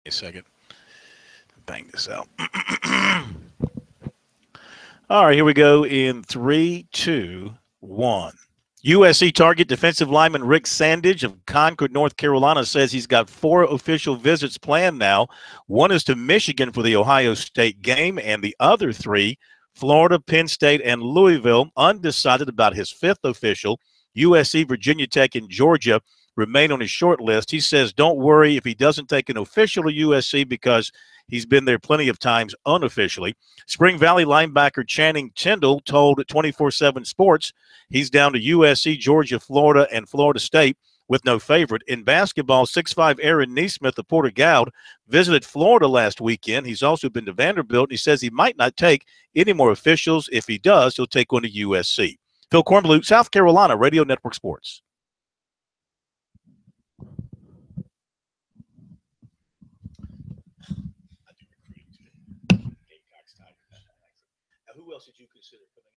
A second. Bang this out. All right, here we go in 3, 2, 1. USC target defensive lineman Rick Sandage of Concord, North Carolina, says he's got 4 official visits planned now. One is to Michigan for the Ohio State game, and the other 3, Florida, Penn State, and Louisville. Undecided about his 5th official. USC, Virginia Tech, and Georgia remain on his short list. He says don't worry if he doesn't take an official to USC because he's been there plenty of times unofficially. Spring Valley linebacker Channing Tindall told 24/7 Sports he's down to USC, Georgia, Florida, and Florida State with no favorite. In basketball, 6'5" Aaron Neesmith of Porter Gaud visited Florida last weekend. He's also been to Vanderbilt. He says he might not take any more officials. If he does, he'll take one to USC. Phil Kornbluth, South Carolina Radio Network Sports. Who else did you consider coming?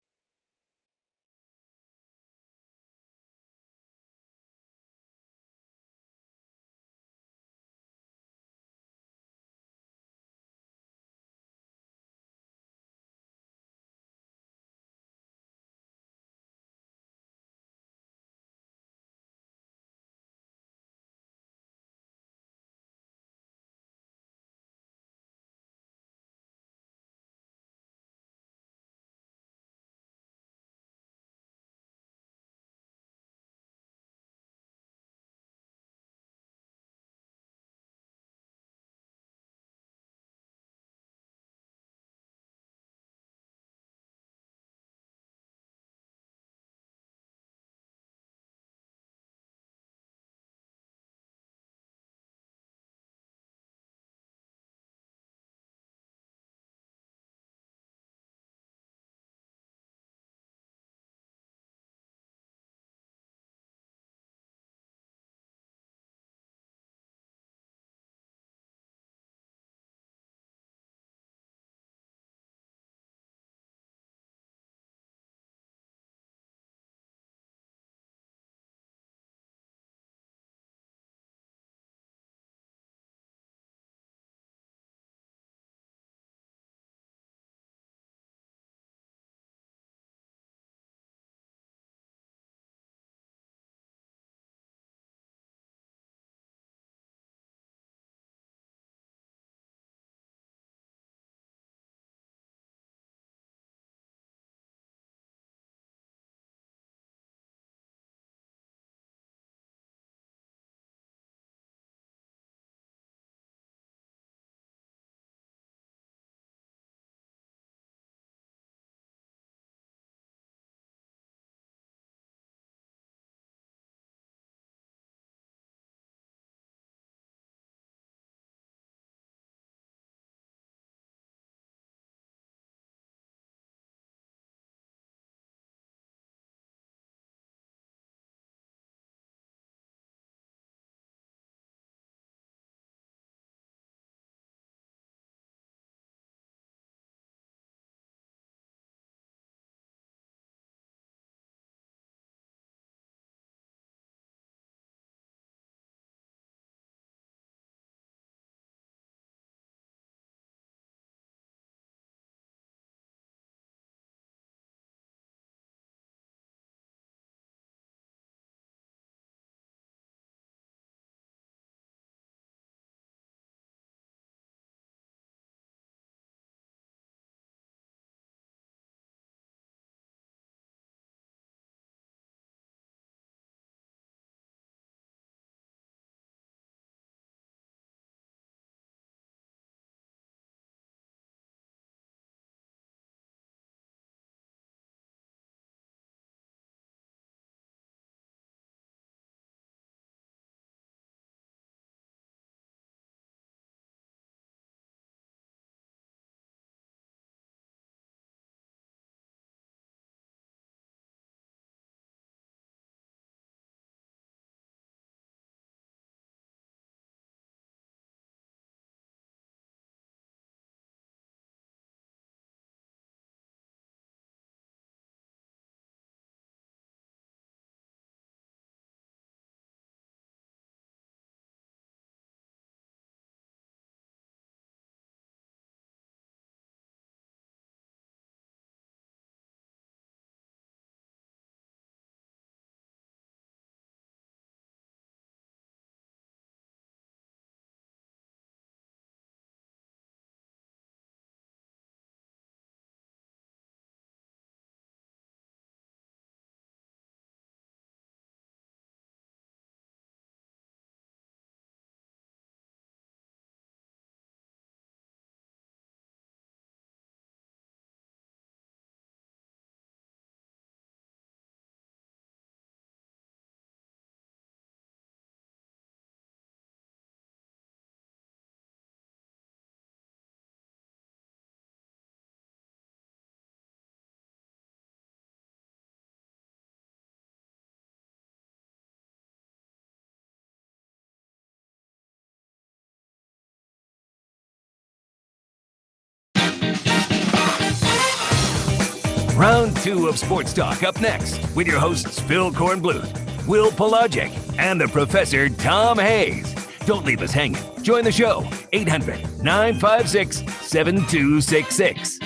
Round 2 of Sports Talk up next with your hosts Phil Kornbluth, Will Pelagic, and the Professor Tom Hayes. Don't leave us hanging. Join the show, 800-956-7266.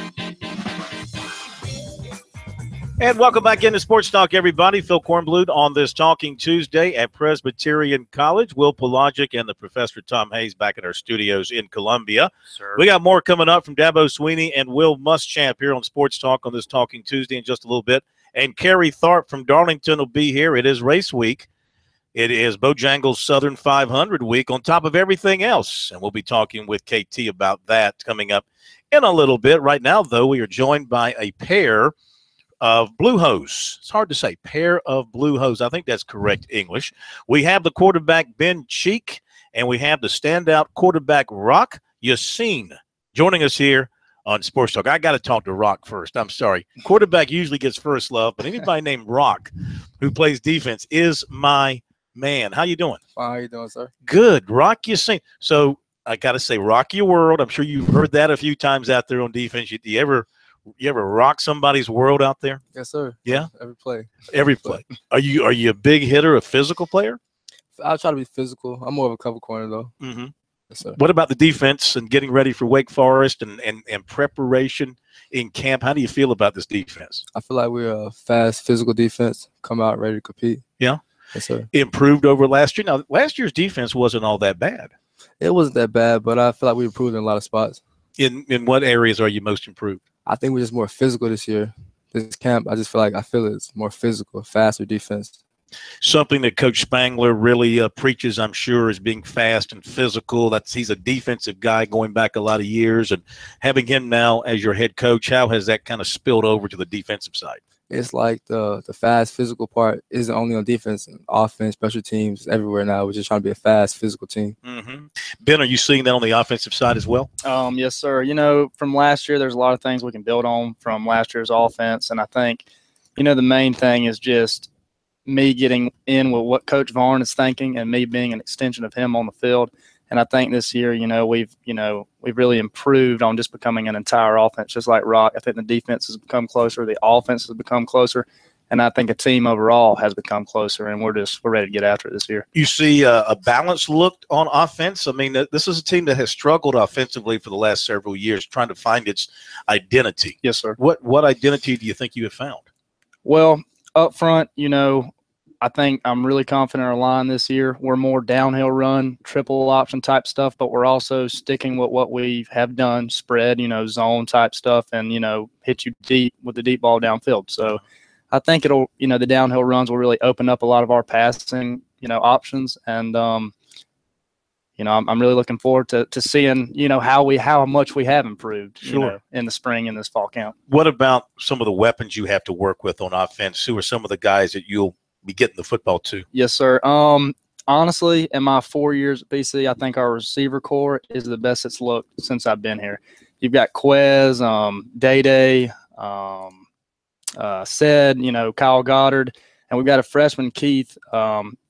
And welcome back into Sports Talk, everybody. Phil Kornbluth on this Talking Tuesday at Presbyterian College. Will Pelagic and the Professor Tom Hayes back at our studios in Columbia. Sir. We got more coming up from Dabo Sweeney and Will Muschamp here on Sports Talk on this Talking Tuesday in just a little bit. And Kerry Tharp from Darlington will be here. It is race week. It is Bojangles Southern 500 week on top of everything else. And we'll be talking with KT about that coming up in a little bit. Right now, though, we are joined by a pair of Blue Hose. It's hard to say, pair of Blue Hose. I think that's correct English. We have the quarterback, Ben Cheek, and we have the standout quarterback, Rock Yassin, joining us here on Sports Talk. I got to talk to Rock first. I'm sorry. Quarterback usually gets first love, but anybody named Rock who plays defense is my man. How you doing? Fine. How you doing, sir? Good. Rock Yassin. So I got to say, rock your world. I'm sure you've heard that a few times out there on defense. You ever rock somebody's world out there? Yes, sir. Yeah? Every play. Every play. Are you a big hitter, a physical player? I'll try to be physical. I'm more of a cover corner, though. Mm-hmm. Yes, sir. What about the defense and getting ready for Wake Forest and preparation in camp? How do you feel about this defense? I feel like we're a fast, physical defense. Come out ready to compete. Yeah? Yes, sir. Improved over last year. Now, last year's defense wasn't all that bad. It wasn't that bad, but I feel like we improved in a lot of spots. In what areas are you most improved? I think we're just more physical this year. This camp, I feel it's more physical, faster defense. Something that Coach Spangler really preaches, I'm sure, is being fast and physical. He's a defensive guy going back a lot of years, and having him now as your head coach, how has that kind of spilled over to the defensive side? It's like the fast, physical part isn't only on defense, offense, special teams, everywhere now. We're just trying to be a fast, physical team. Mm-hmm. Ben, are you seeing that on the offensive side as well? Yes, sir. From last year, there's a lot of things we can build on from last year's offense, and I think, the main thing is just me getting in with what Coach Varn is thinking and me being an extension of him on the field. And I think this year, we've really improved on just becoming an entire offense, just like Rock. I think the defense has become closer, the offense has become closer, and I think a team overall has become closer. And we're ready to get after it this year. You see a balanced look on offense. I mean, this is a team that has struggled offensively for the last several years, trying to find its identity. Yes, sir. What identity do you think you have found? Well, up front, I think I'm really confident in our line this year. We're more downhill run, triple option type stuff, but we're also sticking with what we have done, spread, zone type stuff, and, hit you deep with the deep ball downfield. So I think it'll, the downhill runs will really open up a lot of our passing, options. And, I'm really looking forward to seeing, how much we have improved, in the spring and this fall camp. What about some of the weapons you have to work with on offense? Who are some of the guys that you'll be getting the football to? Yes, sir. Honestly, in my 4 years at BC, I think our receiver core is the best it's looked since I've been here. You've got Quez, Day, Ced, Kyle Goddard, and we've got a freshman, Keith.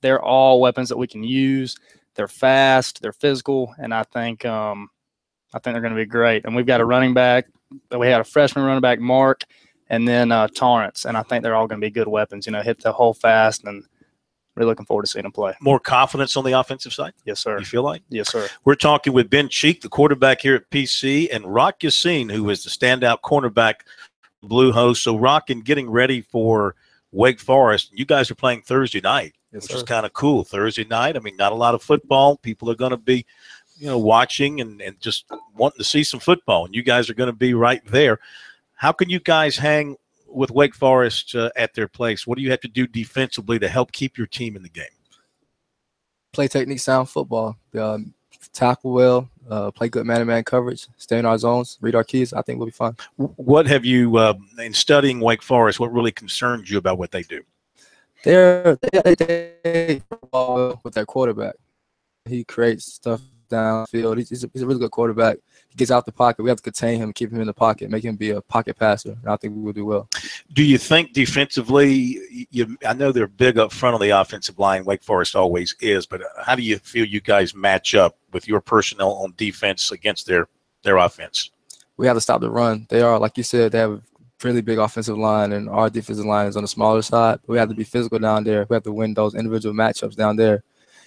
They're all weapons that we can use. They're fast, they're physical, and I think they're going to be great. And we've got a running back. We had a freshman running back, Mark, and then Torrance, and I think they're all going to be good weapons, hit the hole fast, and really looking forward to seeing them play. More confidence on the offensive side? Yes, sir. You feel like? Yes, sir. We're talking with Ben Cheek, the quarterback here at PC, and Rock Yassin, who is the standout cornerback Blue Host. So, Rock, in getting ready for Wake Forest, you guys are playing Thursday night, which is kind of cool. Thursday night, I mean, not a lot of football. People are going to be, watching and just wanting to see some football, and you guys are going to be right there. How can you guys hang with Wake Forest at their place? What do you have to do defensively to help keep your team in the game? Play technique, sound football. Tackle well, play good man-to-man coverage, stay in our zones, read our keys. I think we'll be fine. What have you, in studying Wake Forest, what really concerns you about what they do? They ball with their quarterback. He creates stuff downfield. He's a really good quarterback. He gets out the pocket. We have to contain him, keep him in the pocket, make him be a pocket passer, and I think we will do well. Do you think defensively, I know they're big up front on the offensive line, Wake Forest always is, but how do you feel you guys match up with your personnel on defense against their offense? We have to stop the run. They are, like you said, they have really big offensive line, and our defensive line is on the smaller side. But we have to be physical down there. We have to win those individual matchups down there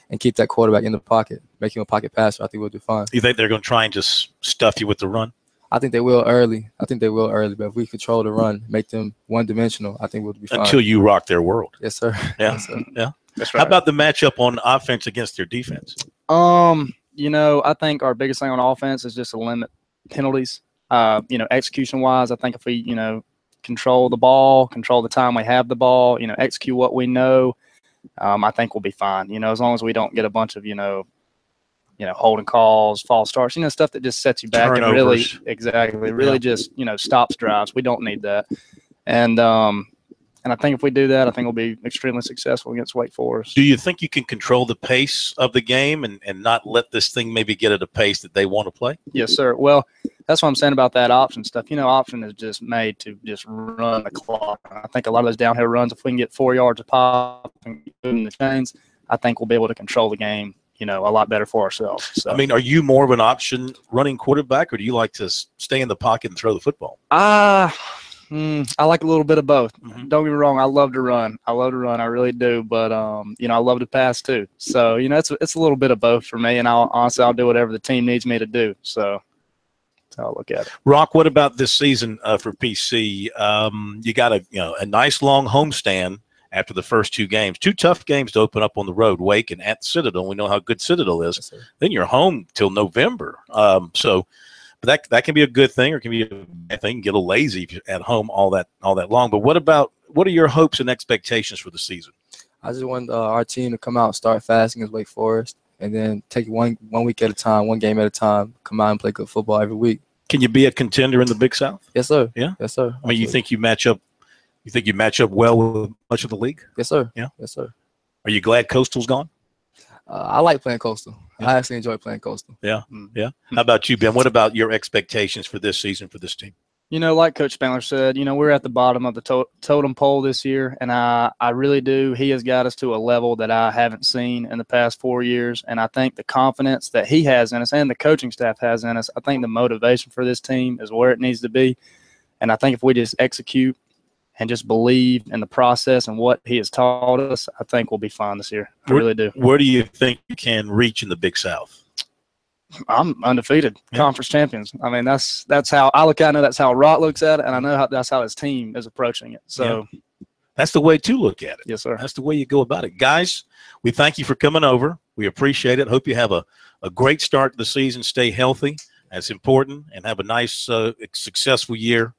and keep that quarterback in the pocket, make him a pocket passer. I think we'll do fine. You think they're going to try and just stuff you with the run? I think they will early. But if we control the run, make them one-dimensional, I think we'll be fine. Until you rock their world. Yes, sir. Yeah, yes, sir. Yeah. That's right. How about the matchup on offense against their defense? I think our biggest thing on offense is just to limit penalties. Execution-wise, I think if we, control the ball, control the time we have the ball, execute what we know, I think we'll be fine. As long as we don't get a bunch of, holding calls, false starts, stuff that just sets you back Turnovers. and really just, stops drives. We don't need that. And I think if we do that, I think we'll be extremely successful against Wake Forest. Do you think you can control the pace of the game and not let this thing maybe get at a pace that they want to play? Yes, sir. Well, that's what I'm saying about that option stuff. Option is just made to just run the clock. I think a lot of those downhill runs, if we can get 4 yards a pop and moving the chains, I think we'll be able to control the game, a lot better for ourselves. So. I mean, are you more of an option running quarterback, or do you like to stay in the pocket and throw the football? I like a little bit of both. Mm-hmm. Don't get me wrong. I love to run. I really do. But, I love to pass too. So, it's a little bit of both for me. And I'll do whatever the team needs me to do. So that's how I look at it. Rock, what about this season for PC? You got a nice long homestand after the first 2 games. 2 tough games to open up on the road, Wake and at Citadel. We know how good Citadel is. Yes, then you're home till November. But that can be a good thing, or it can be a bad thing. Get a little lazy if you're at home all that long. But what are your hopes and expectations for the season? I just want our team to come out and start fasting as Wake Forest, and then take one week at a time, one game at a time, come out and play good football every week. Can you be a contender in the Big South? Yes, sir. Yeah? Yes, sir. I mean, you think you match up well with much of the league? Yes, sir. Yeah? Yes, sir. Are you glad Coastal's gone? I like playing Coastal. Yeah. I actually enjoy playing Coastal. Yeah, yeah. How about you, Ben? What about your expectations for this season for this team? Like Coach Spangler said, we're at the bottom of the totem pole this year, and I really do. He has got us to a level that I haven't seen in the past 4 years, and I think the confidence that he has in us and the coaching staff has in us, I think the motivation for this team is where it needs to be. And I think if we just execute and just believe in the process and what he has taught us, I think we'll be fine this year. I really do. Where do you think you can reach in the Big South? I'm undefeated, conference champions. I mean, that's how I look at it. I know that's how Rock looks at it, and I know that's how his team is approaching it. So that's the way to look at it. Yes, sir. That's the way you go about it. Guys, we thank you for coming over. We appreciate it. Hope you have a great start to the season. Stay healthy. That's important. And have a nice, successful year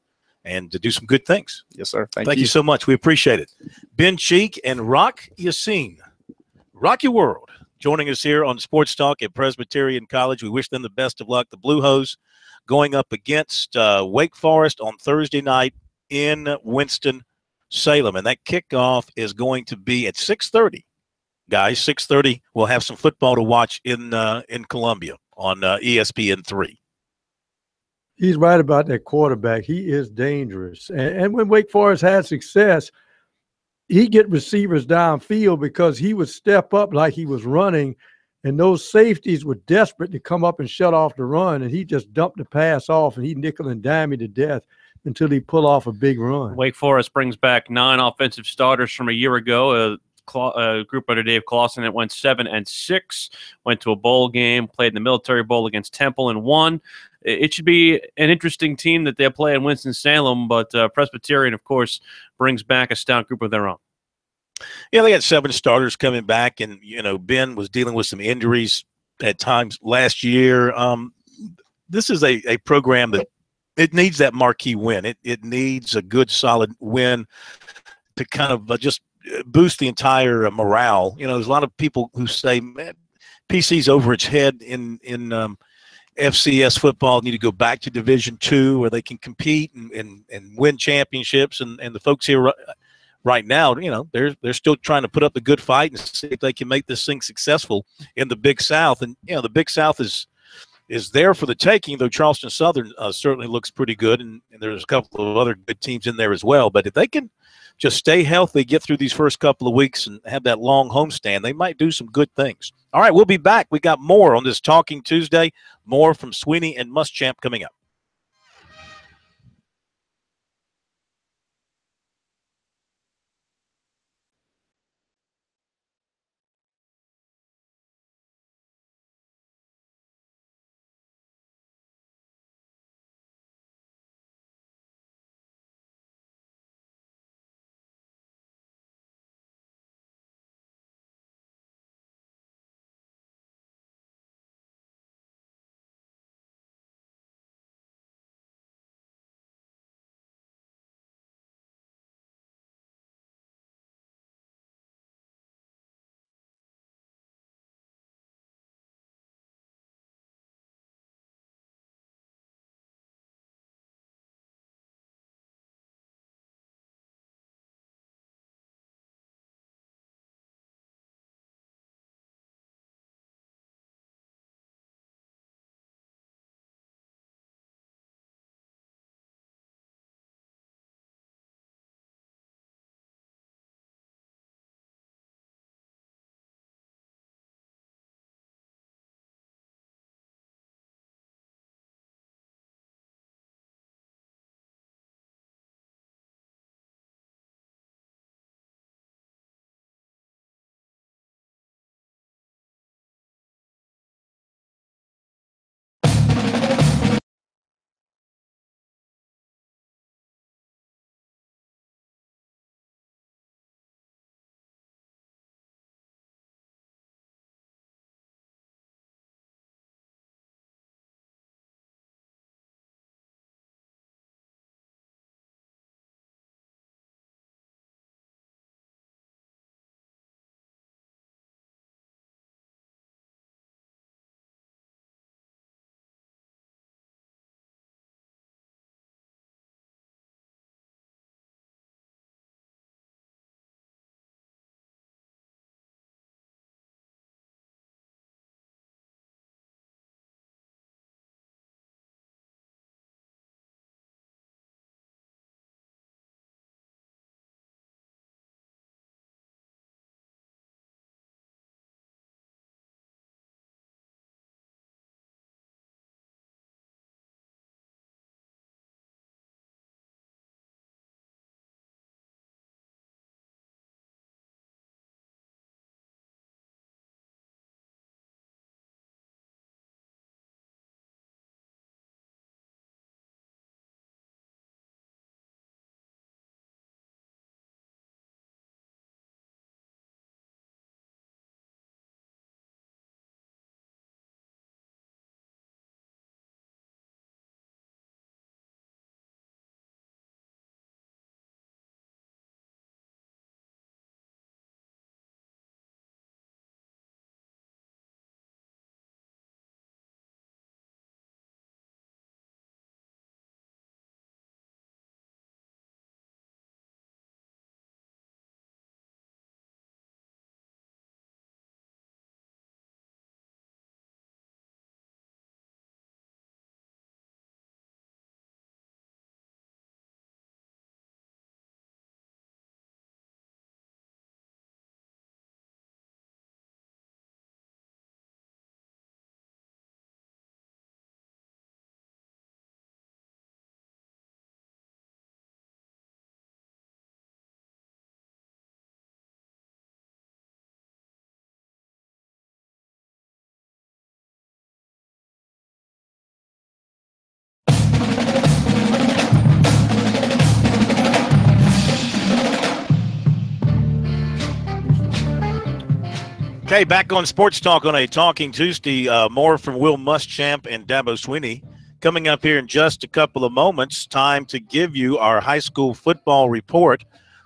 and to do some good things. Yes, sir. Thank you so much. We appreciate it. Ben Cheek and Rock Yassin, Rock Your World, joining us here on Sports Talk at Presbyterian College. We wish them the best of luck. The Blue Hose going up against Wake Forest on Thursday night in Winston-Salem. And that kickoff is going to be at 6:30. Guys, 6:30. We'll have some football to watch in Columbia on ESPN3. He's right about that quarterback. He is dangerous. And when Wake Forest had success, he'd get receivers downfield because he would step up like he was running, and those safeties were desperate to come up and shut off the run, and he just dumped the pass off, and he nickel and dime to death until he pull off a big run. Wake Forest brings back 9 offensive starters from a year ago. A group under Dave Clawson that went 7-6, went to a bowl game, played in the Military Bowl against Temple and won. It should be an interesting team that they'll play in Winston-Salem, but Presbyterian, of course, brings back a stout group of their own. Yeah, they got 7 starters coming back, and, Ben was dealing with some injuries at times last year. This is a program that it needs that marquee win. It needs a good, solid win to kind of just boost the entire morale. There's a lot of people who say, man, PC's over its head in FCS football, need to go back to Division II where they can compete and win championships. And the folks here right now, they're still trying to put up a good fight and see if they can make this thing successful in the Big South. And, the Big South is there for the taking, though Charleston Southern certainly looks pretty good. And there's a couple of other good teams in there as well. But if they can just stay healthy, get through these first couple of weeks and have that long homestand, they might do some good things. All right, we'll be back. We got more on this Talking Tuesday, more from Sweeney and Muschamp coming up. Okay, back on Sports Talk on a Talking Tuesday. More from Will Muschamp and Dabo Sweeney. Coming up here in just a couple of moments, time to give you our high school football report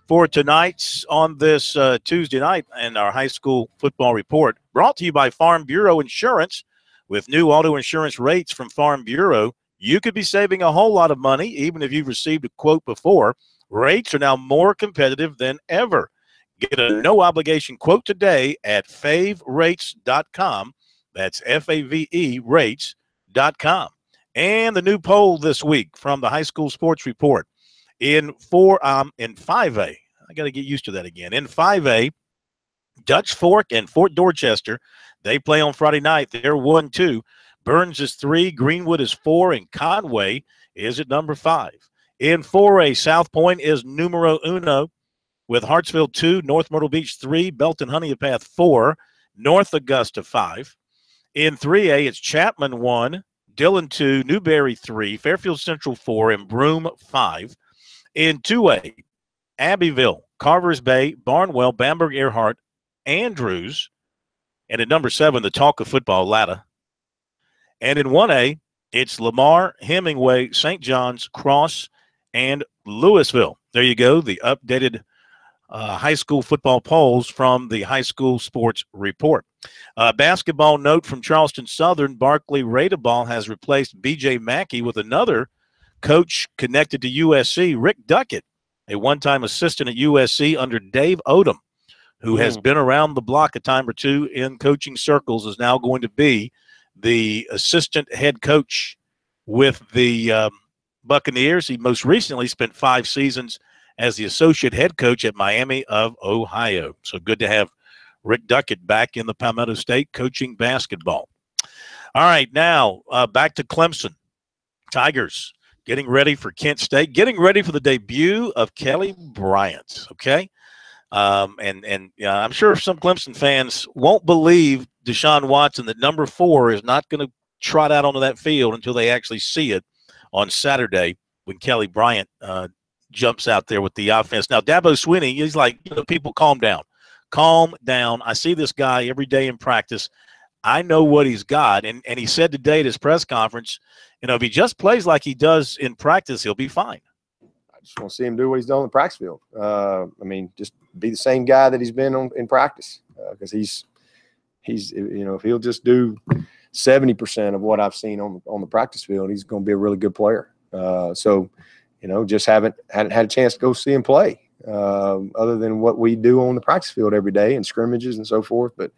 for tonight's on this Tuesday night, and our high school football report brought to you by Farm Bureau Insurance. With new auto insurance rates from Farm Bureau, you could be saving a whole lot of money even if you've received a quote before. Rates are now more competitive than ever. Get a no-obligation quote today at faverates.com. That's F-A-V-E rates.com. And the new poll this week from the High School Sports Report. In 5A, I got to get used to that again. In 5A, Dutch Fork and Fort Dorchester, they play on Friday night. They're 1-2. Burns is 3, Greenwood is 4, and Conway is at number 5. In 4A, South Point is numero uno, with Hartsville 2, North Myrtle Beach 3, Belton Honeypath 4, North Augusta 5. In 3A, it's Chapman 1, Dillon 2, Newberry 3, Fairfield Central 4, and Broome 5. In 2A, Abbeville, Carvers Bay, Barnwell, Bamberg, Earhart, Andrews, and at number 7, the talk of football, Latta. And in 1A, it's Lamar, Hemingway, St. John's, Cross, and Louisville. There you go, the updated high school football polls from the High School Sports Report. Basketball note from Charleston Southern, Barkley Radeball has replaced B.J. Mackey with another coach connected to USC, Rick Duckett, a one-time assistant at USC under Dave Odom, who has been around the block a time or two in coaching circles, is now going to be the assistant head coach with the Buccaneers. He most recently spent 5 seasons as the associate head coach at Miami of Ohio. So good to have Rick Duckett back in the Palmetto State coaching basketball. All right, now back to Clemson. Tigers getting ready for Kent State, getting ready for the debut of Kelly Bryant, okay? And I'm sure some Clemson fans won't believe Deshaun Watson that number 4 is not going to trot out onto that field until they actually see it on Saturday when Kelly Bryant jumps out there with the offense. Now, Dabo Sweeney, he's like, people calm down. Calm down. I see this guy every day in practice. I know what he's got. And he said today at his press conference, if he just plays like he does in practice, he'll be fine. I just want to see him do what he's done on the practice field. Just be the same guy that he's been in practice, because he's if he'll just do 70% of what I've seen on the practice field, he's going to be a really good player. Just hadn't had a chance to go see him play, other than what we do on the practice field every day and scrimmages and so forth. But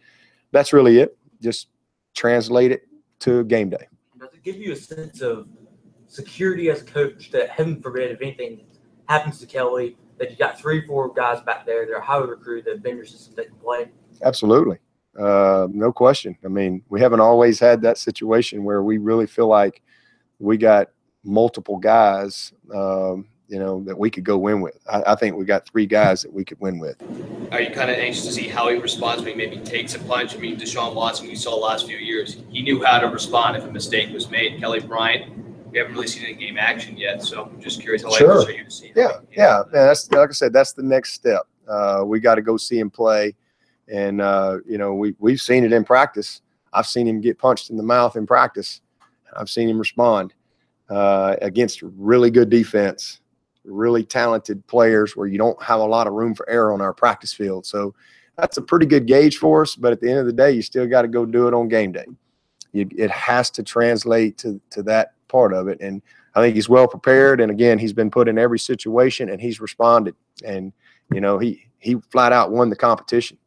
that's really it. Just translate it to game day. Does it give you a sense of security as a coach that, heaven forbid, if anything happens to Kelly, that you got 3-4 guys back there that are highly recruited, that have been your system, that can play? Absolutely. No question. We haven't always had that situation where we really feel like we got multiple guys, that we could go win with. I think we got 3 guys that we could win with. Are you kind of anxious to see how he responds when he maybe takes a punch? Deshaun Watson, we saw the last few years, he knew how to respond if a mistake was made. Kelly Bryant, we haven't really seen it in game action yet, so I'm just curious how anxious are you to see him? Yeah. That's, like I said, that's the next step. We got to go see him play, and we've seen it in practice. I've seen him get punched in the mouth in practice. I've seen him respond against really good defense, really talented players where you don't have a lot of room for error on our practice field. So that's a pretty good gauge for us. But at the end of the day, you still got to go do it on game day. It has to translate to that part of it. And I think he's well prepared. And again, he's been put in every situation and he's responded. And, he flat out won the competition.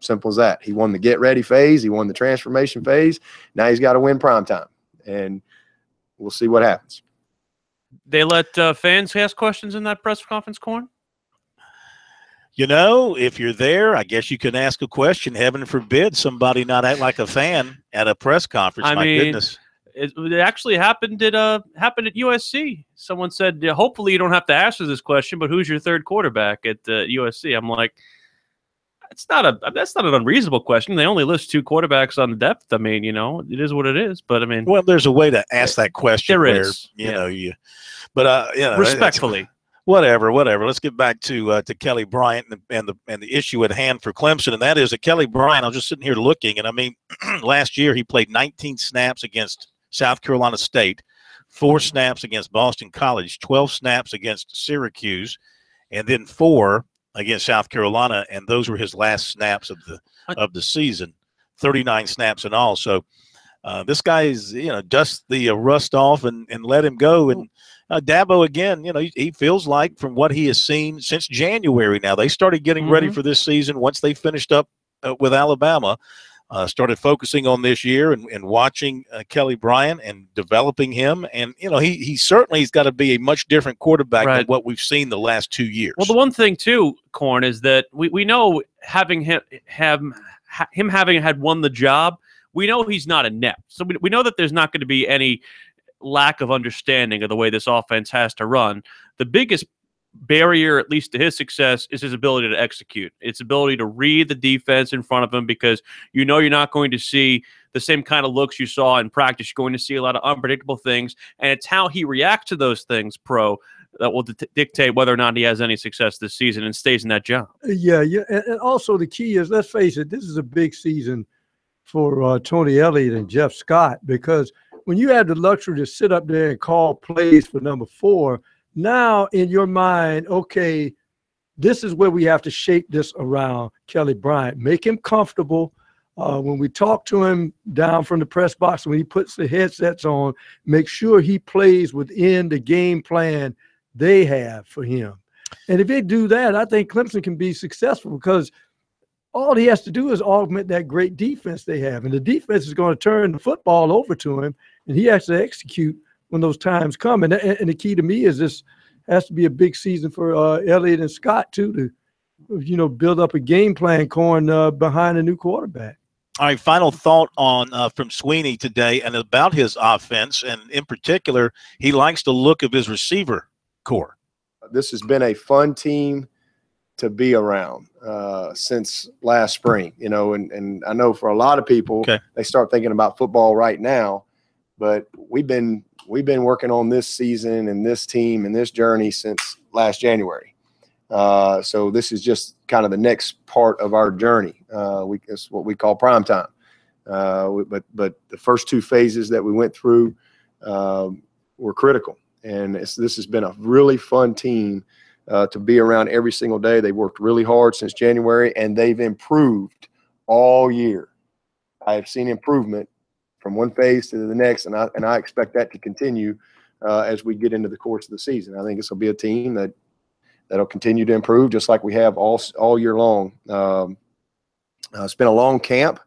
Simple as that. He won the get ready phase. He won the transformation phase. Now he's got to win prime time. And we'll see what happens. They let fans ask questions in that press conference, Corn? If you're there, I guess you can ask a question. Heaven forbid somebody not act like a fan at a press conference. Goodness. It actually happened at USC. Someone said, hopefully you don't have to answer this question, but who's your 3rd quarterback at USC? I'm like, that's not an unreasonable question. They only list 2 quarterbacks on the depth. It is what it is. But well, there's a way to ask that question. There is. But respectfully. Whatever. Let's get back to Kelly Bryant and the issue at hand for Clemson, and that is that Kelly Bryant. I was just sitting here looking, and I mean, last year he played 19 snaps against South Carolina State, 4 snaps against Boston College, 12 snaps against Syracuse, and then 4 against South Carolina, and those were his last snaps of the season, 39 snaps in all. So this guy is, dust the rust off and let him go. And Dabo, again, he feels like from what he has seen since January now, they started getting ready for this season once they finished up with Alabama, started focusing on this year and watching Kelly Bryant and developing him. And, he certainly has got to be a much different quarterback than what we've seen the last 2 years. Well, the one thing, too, Corn, is that we know having him having had won the job, we know he's not inept. So we know that there's not going to be any lack of understanding of the way this offense has to run. The biggest barrier, at least to his success, is his ability to execute. Its ability to read the defense in front of him, because you're not going to see the same kind of looks you saw in practice. You're going to see a lot of unpredictable things, and it's how he reacts to those things, that will dictate whether or not he has any success this season and stays in that job. Yeah. And also the key is, let's face it, this is a big season for Tony Elliott and Jeff Scott, because when you have the luxury to sit up there and call plays for number 4, now in your mind, okay, this is where we have to shape this around Kelly Bryant. Make him comfortable. When we talk to him down from the press box, when he puts the headsets on, make sure he plays within the game plan they have for him. And if they do that, I think Clemson can be successful, because all he has to do is augment that great defense they have. And the defense is going to turn the football over to him, and he has to execute when those times come. And the key to me is this has to be a big season for Elliott and Scott, too, to, build up a game plan, Corn, behind a new quarterback. All right, final thought on from Sweeney today and about his offense, and in particular, he likes the look of his receiver core. This has been a fun team to be around since last spring, and I know for a lot of people, they start thinking about football right now, but we've been working on this season and this team and this journey since last January. So this is just kind of the next part of our journey. It's what we call prime time. But the first 2 phases that we went through were critical, and this has been a really fun team to be around every single day. They worked really hard since January, and they've improved all year. I have seen improvement from one phase to the next, and I expect that to continue as we get into the course of the season. I think this will be a team that'll continue to improve, just like we have all year long. It's been a long camp,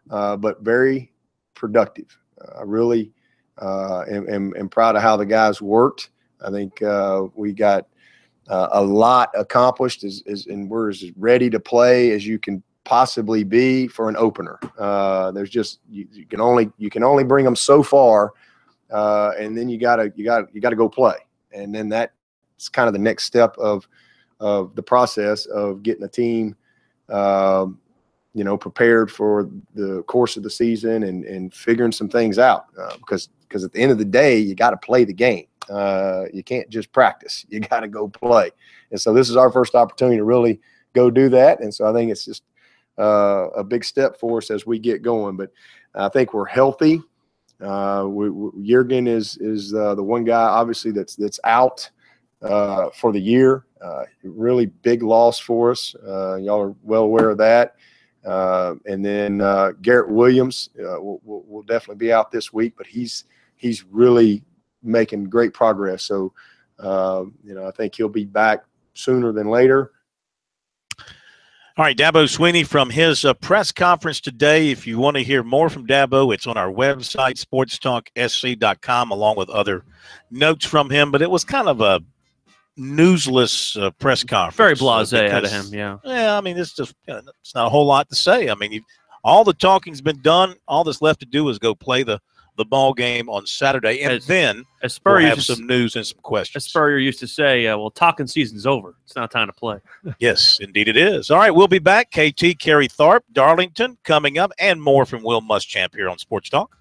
but very productive. I really am proud of how the guys worked. I think we got a lot accomplished, and we're as ready to play as you can possibly be for an opener. There's just you can only bring them so far, and then you gotta go play, and then that's kind of the next step of the process of getting a team prepared for the course of the season and figuring some things out, because at the end of the day, you got to play the game. You can't just practice. You got to go play. And so this is our first opportunity to really go do that. And so I think it's just a big step for us as we get going. But I think we're healthy. Juergen is the one guy, obviously, that's out for the year. Really big loss for us. Y'all are well aware of that. And then Garrett Williams will definitely be out this week, but he's really making great progress. So, I think he'll be back sooner than later. All right, Dabo Sweeney from his press conference today. If you want to hear more from Dabo, it's on our website, SportsTalkSC.com, along with other notes from him. But it was kind of a newsless press conference. Very blasé out of him, yeah. Yeah, I mean, it's just it's not a whole lot to say. I mean, all the talking's been done. All that's left to do is go play the ball game on Saturday, and then we'll have some news and some questions. As Spurrier used to say, well, talking season's over. It's now time to play. Yes, indeed it is. All right, we'll be back. KT, Kerry Tharp, Darlington coming up, and more from Will Muschamp here on Sports Talk.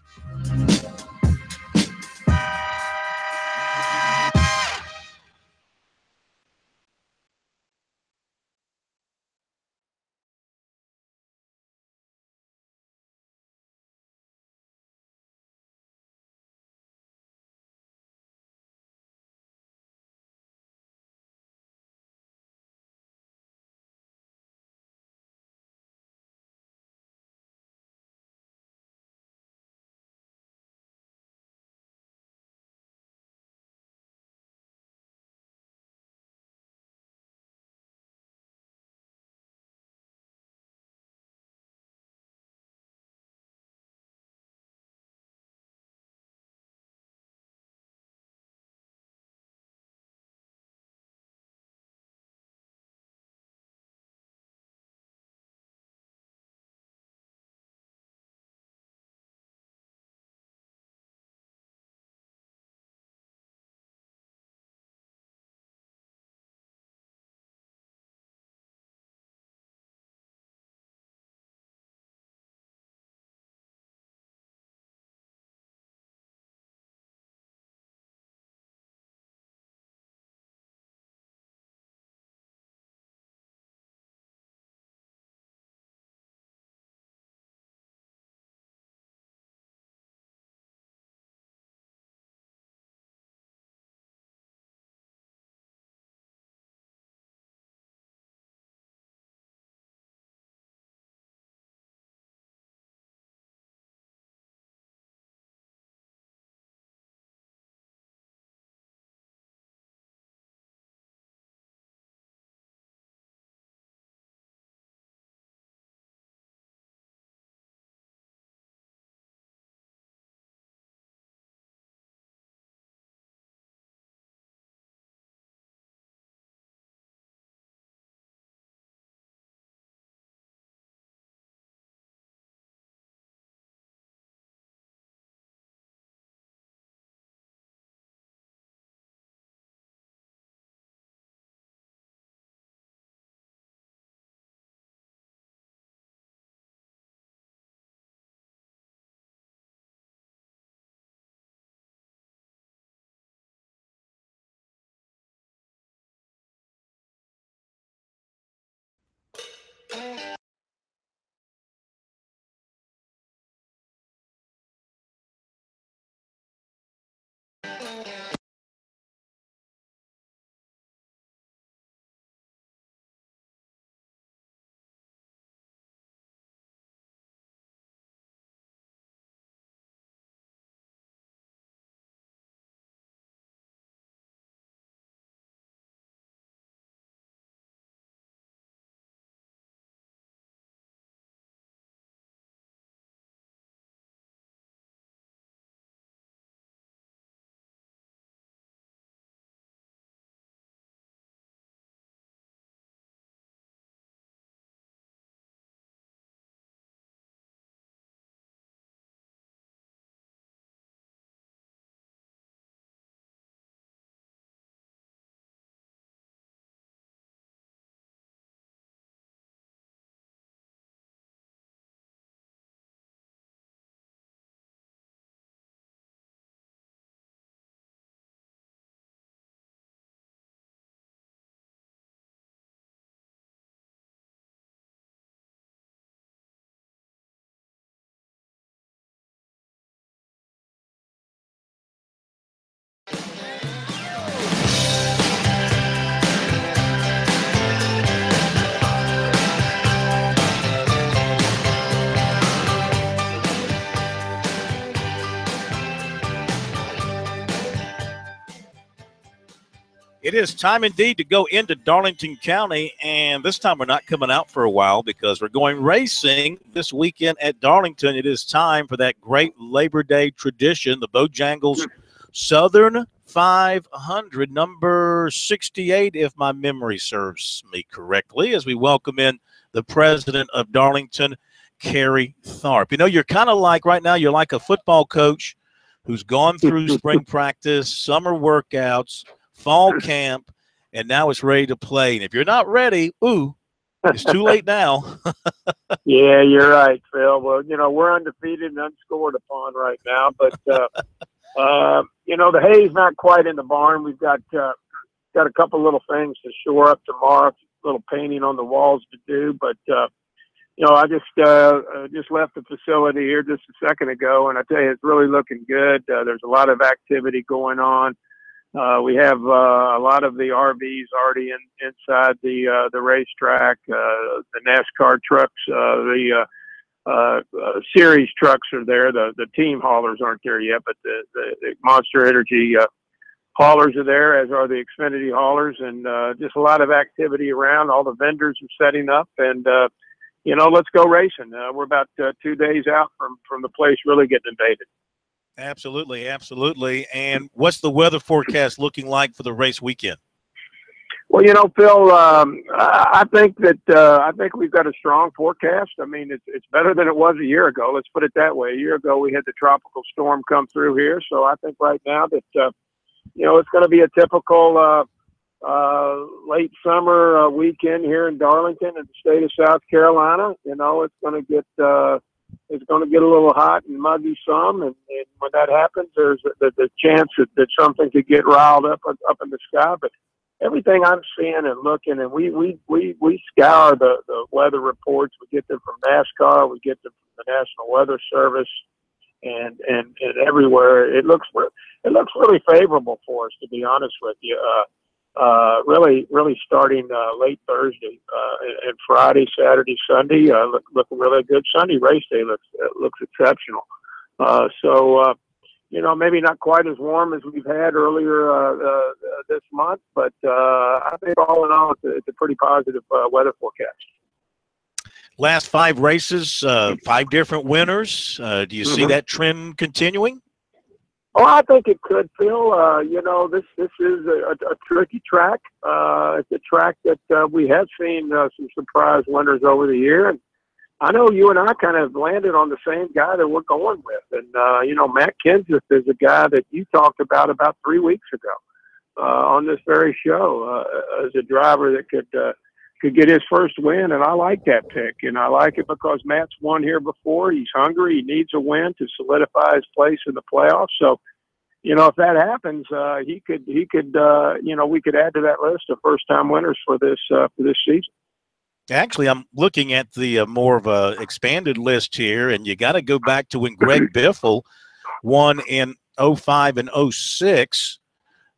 It is time indeed to go into Darlington County, and this time we're not coming out for a while because we're going racing this weekend at Darlington. It is time for that great Labor Day tradition, the Bojangles Southern 500, number 68, if my memory serves me correctly, as we welcome in the president of Darlington, Carrie Tharp. You know, you're kind of like right now, you're like a football coach who's gone through spring practice, summer workouts, fall camp, and now it's ready to play. And if you're not ready, it's too late now. Yeah, you're right, Phil. Well, you know, we're undefeated and unscored upon right now, but you know, the hay's not quite in the barn. We've got a couple little things to shore up tomorrow, a little painting on the walls to do, but you know, I just left the facility here just a second ago, and I tell you, it's really looking good. There's a lot of activity going on. We have a lot of the RVs already inside the racetrack. The NASCAR trucks, the series trucks are there. The team haulers aren't there yet, but the Monster Energy haulers are there, as are the Xfinity haulers, and just a lot of activity around. All the vendors are setting up, and you know, let's go racing. We're about 2 days out from the place really getting invaded. Absolutely, absolutely. And what's the weather forecast looking like for the race weekend? Well, you know, Phil, I think we've got a strong forecast. I mean, it's better than it was a year ago. Let's put it that way. A year ago, we had the tropical storm come through here, so I think right now that you know, it's going to be a typical late summer weekend here in Darlington in the state of South Carolina. You know, it's going to get a little hot and muggy some, and when that happens, there's the chance that something could get riled up in the sky. But everything I'm seeing and looking, and we scour the weather reports. We get them from NASCAR, we get them from the National Weather Service, and everywhere. It looks really favorable for us, to be honest with you. Really starting late Thursday and Friday, Saturday, Sunday look really good. Sunday race day looks exceptional. So you know, maybe not quite as warm as we've had earlier this month, but I think all in all, it's a pretty positive weather forecast. Last 5 races, 5 different winners. Do you see that trend continuing? Oh, I think it could, Phil. You know, this is a tricky track. It's a track that we have seen some surprise winners over the year. And I know you and I kind of landed on the same guy that we're going with. And, you know, Matt Kenseth is a guy that you talked about 3 weeks ago on this very show as a driver that could get his first win. And I like that pick. And I like it because Matt's won here before. He's hungry. He needs a win to solidify his place in the playoffs. So, you know, if that happens, he could, you know, we could add to that list of first-time winners for this season. Actually, I'm looking at the more of a expanded list here, and you got to go back to when Greg Biffle won in 05 and 06,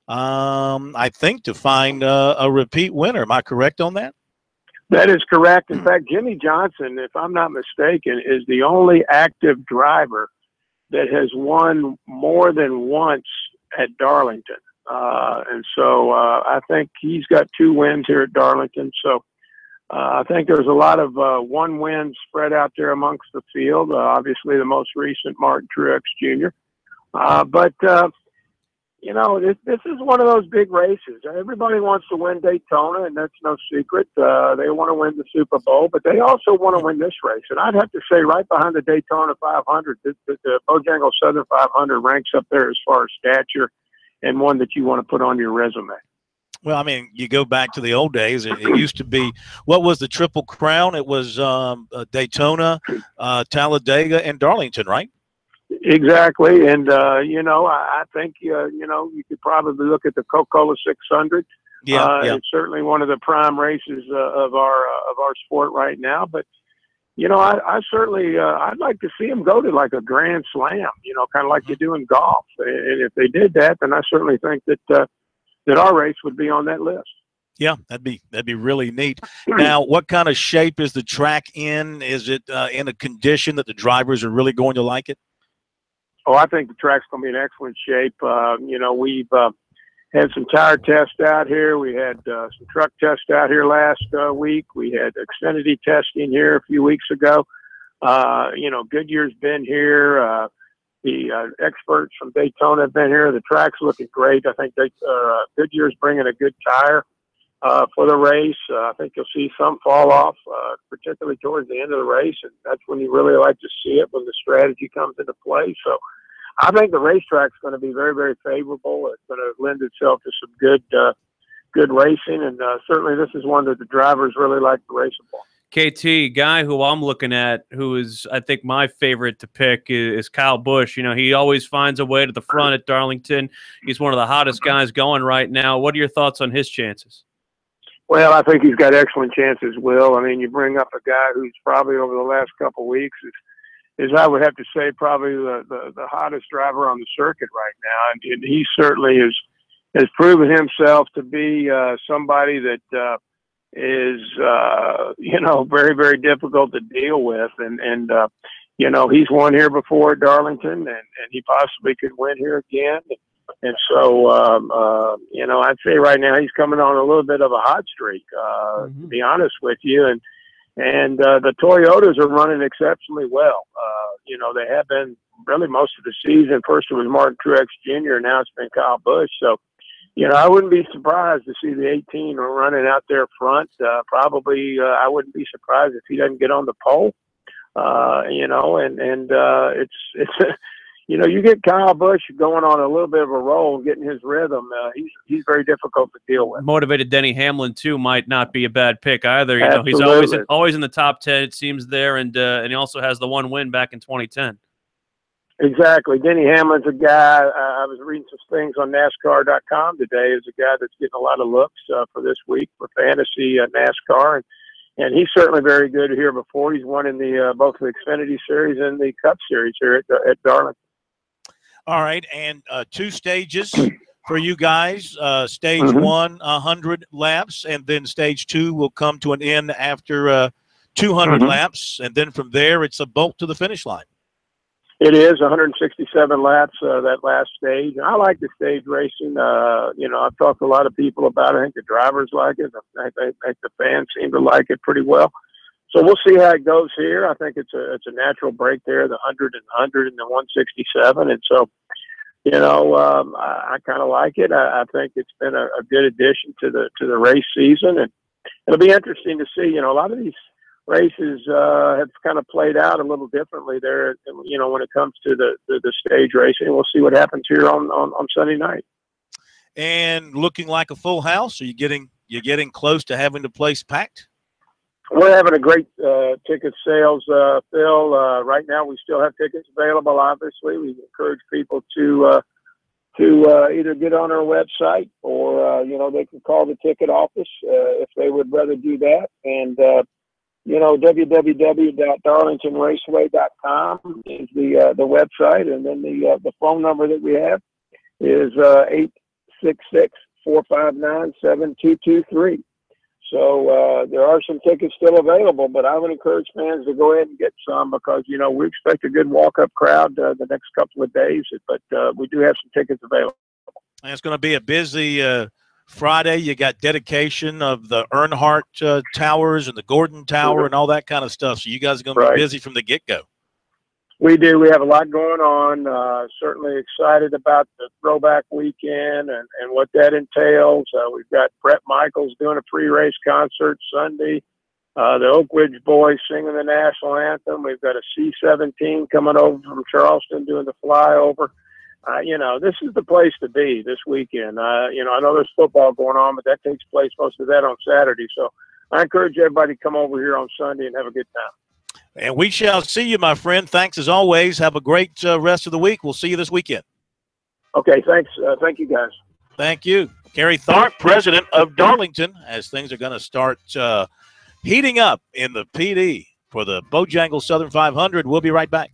I think, to find a repeat winner. Am I correct on that? That is correct. In fact, Jimmy Johnson, if I'm not mistaken, is the only active driver that has won more than once at Darlington. And so I think he's got 2 wins here at Darlington. So I think there's a lot of one win spread out there amongst the field. Obviously, the most recent, Martin Truex Jr. But you know, this is one of those big races. Everybody wants to win Daytona, and that's no secret. They want to win the Super Bowl, but they also want to win this race. And I'd have to say right behind the Daytona 500, the Bojangles Southern 500 ranks up there as far as stature and one that you want to put on your resume. Well, I mean, you go back to the old days. It used to be, what was the Triple Crown? It was Daytona, Talladega, and Darlington, right? Exactly. And, you know, I think, you know, you could probably look at the Coca-Cola 600. Yeah. It's certainly one of the prime races of our sport right now. But, you know, I certainly I'd like to see them go to like a Grand Slam, you know, kind of like you do in golf. And if they did that, then I certainly think that that our race would be on that list. Yeah, that'd be really neat. Now, what kind of shape is the track in? Is it in a condition that the drivers are really going to like it? Oh, I think the track's going to be in excellent shape. You know, we've had some tire tests out here. We had some truck tests out here last week. We had Xfinity testing here a few weeks ago. You know, Goodyear's been here. The experts from Daytona have been here. The track's looking great. I think Goodyear's bringing a good tire for the race. I think you'll see some fall off, particularly towards the end of the race, and that's when you really like to see it, when the strategy comes into play. So I think the racetrack's going to be very, very favorable. It's going to lend itself to some good racing, and certainly this is one that the drivers really like to race upon. KT, guy who I'm looking at, who is, I think, my favorite to pick is Kyle Busch. You know, he always finds a way to the front at Darlington. He's one of the hottest guys going right now. What are your thoughts on his chances? Well, I think he's got excellent chances, Will. I mean, you bring up a guy who's probably over the last couple of weeks is I would have to say probably the hottest driver on the circuit right now. And he certainly has proven himself to be somebody that is, you know, very, very difficult to deal with. And you know, he's won here before at Darlington, and he possibly could win here again. And so, you know, I'd say right now he's coming on a little bit of a hot streak, to be honest with you. And the Toyotas are running exceptionally well. You know, they have been really most of the season. First it was Martin Truex Jr., now it's been Kyle Busch. So, you know, I wouldn't be surprised to see the 18 running out there front. Probably I wouldn't be surprised if he doesn't get on the pole. You know, and it's you know, you get Kyle Busch going on a little bit of a roll, getting his rhythm. He's very difficult to deal with. Motivated Denny Hamlin too might not be a bad pick either. You Absolutely. know, he's always in the top 10, it seems there, and he also has the one win back in 2010. Exactly. Denny Hamlin's a guy. I was reading some things on NASCAR.com today. Is a guy that's getting a lot of looks for this week for fantasy NASCAR, and he's certainly very good here before. He's won in the both the Xfinity Series and the Cup Series here at Darlington. All right, and 2 stages for you guys. Stage 1, 100 laps, and then stage 2 will come to an end after 200 laps, and then from there it's a bolt to the finish line. It is 167 laps, that last stage. And I like the stage racing. You know, I've talked to a lot of people about it. I think the drivers like it. I think the fans seem to like it pretty well. So we'll see how it goes here. I think it's a natural break there, the 100 and 100 and the 167. And so, you know, I kind of like it. I think it's been a good addition to the race season, and it'll be interesting to see. You know, a lot of these races have kind of played out a little differently there. You know, when it comes to the stage racing, we'll see what happens here on Sunday night. And looking like a full house. Are you getting close to having the place packed? We're having a great ticket sales, Phil. Right now, we still have tickets available. Obviously, we encourage people to either get on our website or you know, they can call the ticket office if they would rather do that. And www.darlingtonraceway.com is the website, and then the phone number that we have is 866-459-7223. So there are some tickets still available, but I would encourage fans to go ahead and get some because, we expect a good walk-up crowd the next couple of days, but we do have some tickets available. And it's going to be a busy Friday. You got dedication of the Earnhardt Towers and the Gordon Tower and all that kind of stuff. So you guys are going to be busy from the get-go. We do. We have a lot going on. Certainly excited about the throwback weekend and what that entails. We've got Brett Michaels doing a pre-race concert Sunday. The Oak Ridge Boys singing the national anthem. We've got a C-17 coming over from Charleston doing the flyover. This is the place to be this weekend. I know there's football going on, but that takes place most of that on Saturday. So I encourage everybody to come over here on Sunday and have a good time. And we shall see you, my friend. Thanks as always. Have a great rest of the week. We'll see you this weekend. Okay, thanks. Thank you, guys. Thank you. Gary Tharp, president of Darlington, as things are going to start heating up in the PD for the Bojangles Southern 500. We'll be right back.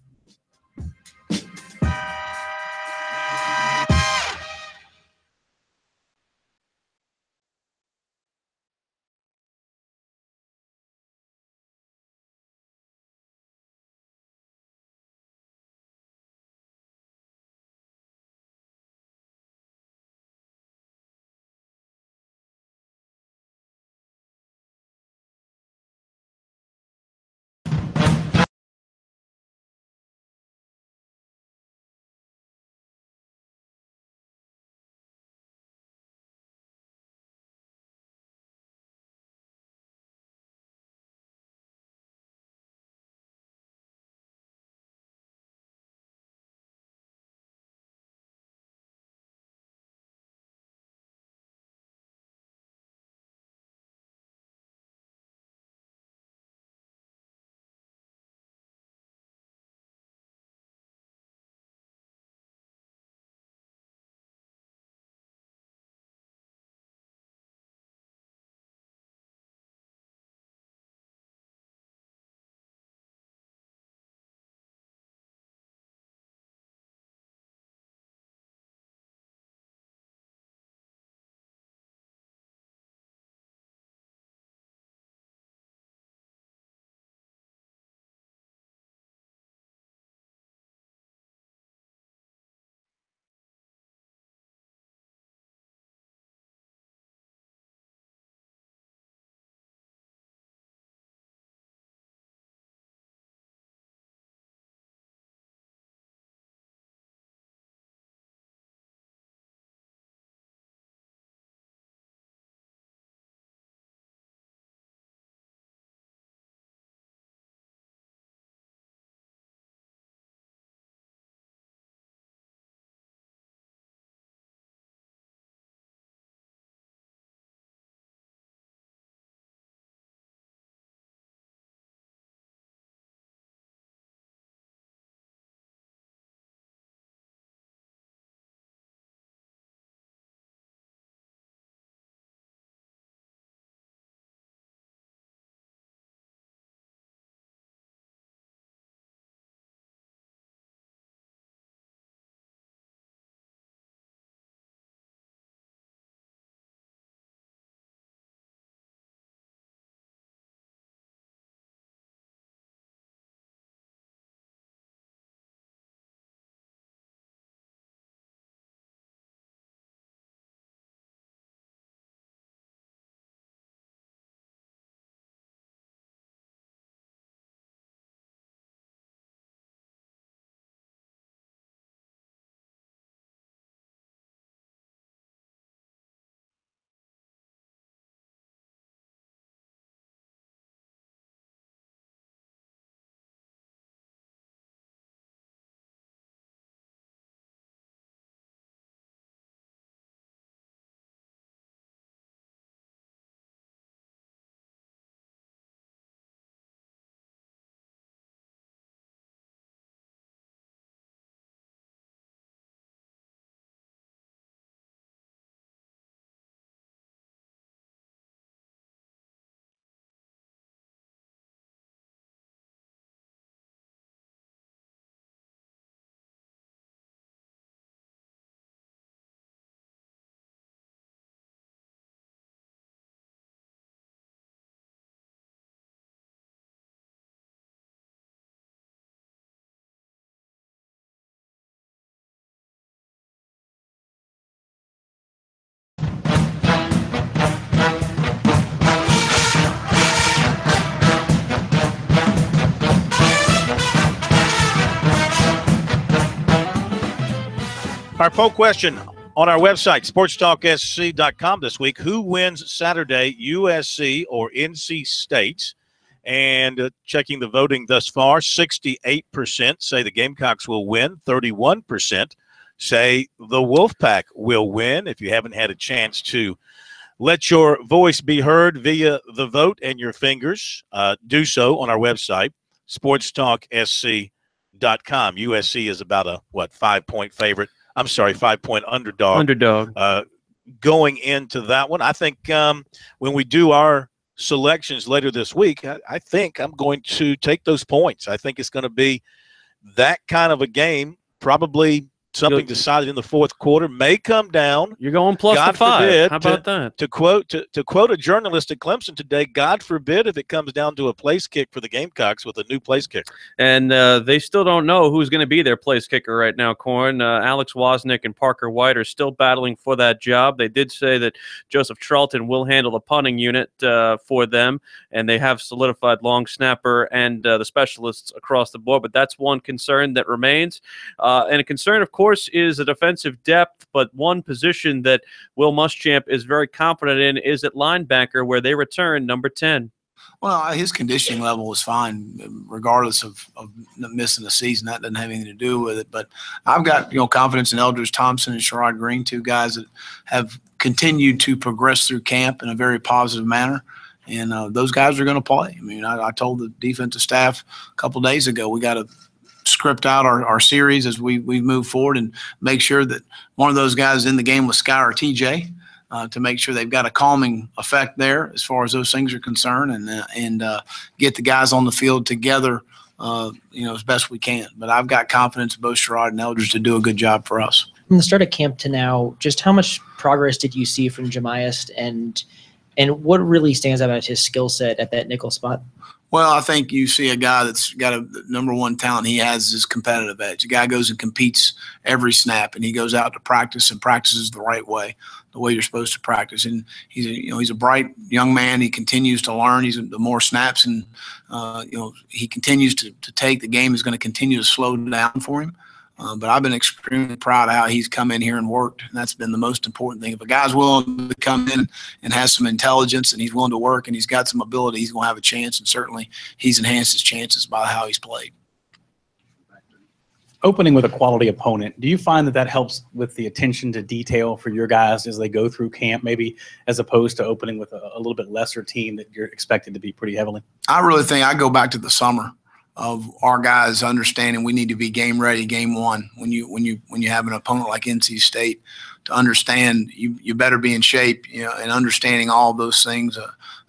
Our poll question on our website, SportsTalkSC.com this week: who wins Saturday, USC or NC State? And checking the voting thus far, 68% say the Gamecocks will win, 31% say the Wolfpack will win. If you haven't had a chance to let your voice be heard via the vote and your fingers, do so on our website, SportsTalkSC.com. USC is about a, 5-point favorite. I'm sorry, 5-point underdog. Going into that one, I think when we do our selections later this week, I think I'm going to take those points. I think it's going to be that kind of a game, probably something decided in the fourth quarter, may come down. You're going plus God the 5. Forbid, How about that? To quote a journalist at Clemson today, God forbid if it comes down to a place kick for the Gamecocks with a new place kicker. And they still don't know who's going to be their place kicker right now, Corn. Alex Wozniak and Parker White are still battling for that job. They did say that Joseph Charlton will handle the punting unit for them, and they have solidified long snapper and the specialists across the board. But that's one concern that remains. And a concern, of course, is the defensive depth, but one position that Will Muschamp is very confident in is at linebacker, where they return number 10. Well, his conditioning level was fine, regardless of missing the season. That doesn't have anything to do with it. But I've got confidence in Eldridge Thompson and Sherrod Green, two guys that have continued to progress through camp in a very positive manner. And those guys are going to play. I mean, I told the defensive staff a couple days ago, we got to script out our series as we move forward and make sure that one of those guys in the game with Sky or TJ to make sure they've got a calming effect there as far as those things are concerned, and get the guys on the field together as best we can. But I've got confidence in both Sherrod and Eldridge to do a good job for us. From the start of camp to now, just how much progress did you see from Jemias, and what really stands out about his skill set at that nickel spot? Well, I think you see a guy that's got a number one talent he has is competitive edge. The guy goes and competes every snap, and he goes out to practice and practices the right way, the way you're supposed to practice. And he's a bright young man. He continues to learn. The more snaps and he continues to take. The game is going to continue to slow down for him. But I've been extremely proud of how he's come in here and worked, and that's been the most important thing. If a guy's willing to come in and has some intelligence and he's willing to work and he's got some ability, he's going to have a chance, and certainly he's enhanced his chances by how he's played. Opening with a quality opponent, do you find that helps with the attention to detail for your guys as they go through camp, maybe as opposed to opening with a little bit lesser team that you're expected to be pretty heavily? I really think I go back to the summer of our guys understanding we need to be game ready, game one. When you have an opponent like NC State, to understand you better be in shape, and understanding all of those things,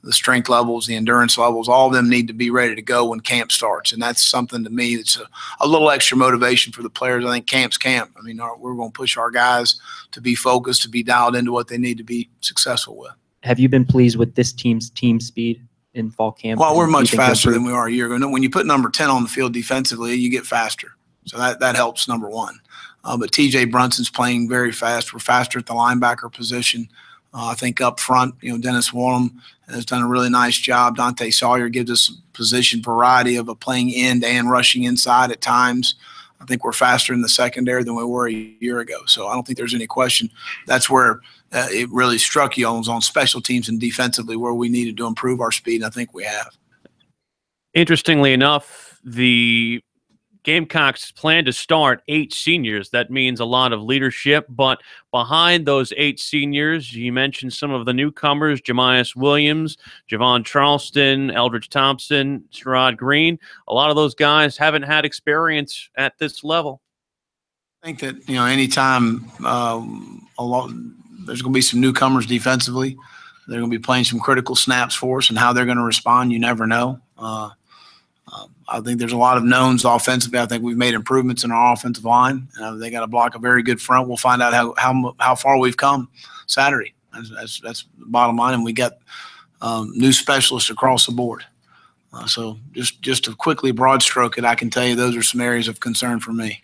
the strength levels, the endurance levels, all of them need to be ready to go when camp starts. And that's something to me that's a little extra motivation for the players. I think camp's camp. I mean, we're going to push our guys to be focused, to be dialed into what they need to be successful with. Have you been pleased with this team's team speed in fall camp? Well, we're much faster than we are a year ago. When you put number 10 on the field defensively, you get faster. So that helps, number one. But T.J. Brunson's playing very fast. We're faster at the linebacker position. I think up front, Dennis Warham has done a really nice job. Dante Sawyer gives us position variety of a playing end and rushing inside at times. I think we're faster in the secondary than we were a year ago. So I don't think there's any question. That's where it really struck you on special teams and defensively where we needed to improve our speed, and I think we have. Interestingly enough, the Gamecocks plan to start 8 seniors. That means a lot of leadership, but behind those 8 seniors, you mentioned some of the newcomers: Jemias Williams, Javon Charleston, Eldridge Thompson, Sherrod Green. A lot of those guys haven't had experience at this level. I think that, anytime there's going to be some newcomers defensively, they're going to be playing some critical snaps for us, and how they're going to respond, you never know. I think there's a lot of knowns offensively. I think we've made improvements in our offensive line. They got to block a very good front. We'll find out how far we've come Saturday. That's the bottom line. And we got new specialists across the board. So just to quickly broad stroke it, I can tell you those are some areas of concern for me.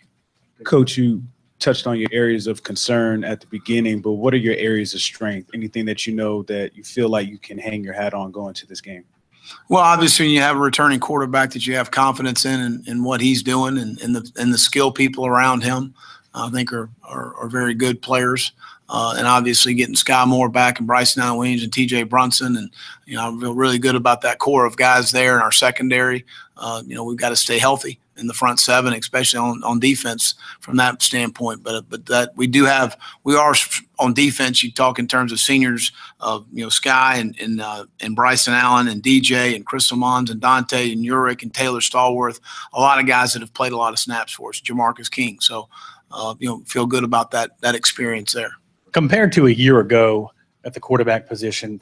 Coach, you touched on your areas of concern at the beginning, but what are your areas of strength? Anything that that you feel like you can hang your hat on going to this game? Well, obviously, when you have a returning quarterback that you have confidence in and what he's doing and the skill people around him, I think are very good players. And obviously getting Sky Moore back and Bryson Allen Williams and TJ Brunson. And, I feel really good about that core of guys there in our secondary. We've got to stay healthy in the front seven, especially on defense from that standpoint. But that we are on defense. You talk in terms of seniors of, Sky and Bryson Allen and DJ and Crystal Mons and Dante and Urick and Taylor Stallworth, a lot of guys that have played a lot of snaps for us, Jamarcus King. So, feel good about that experience there. Compared to a year ago at the quarterback position,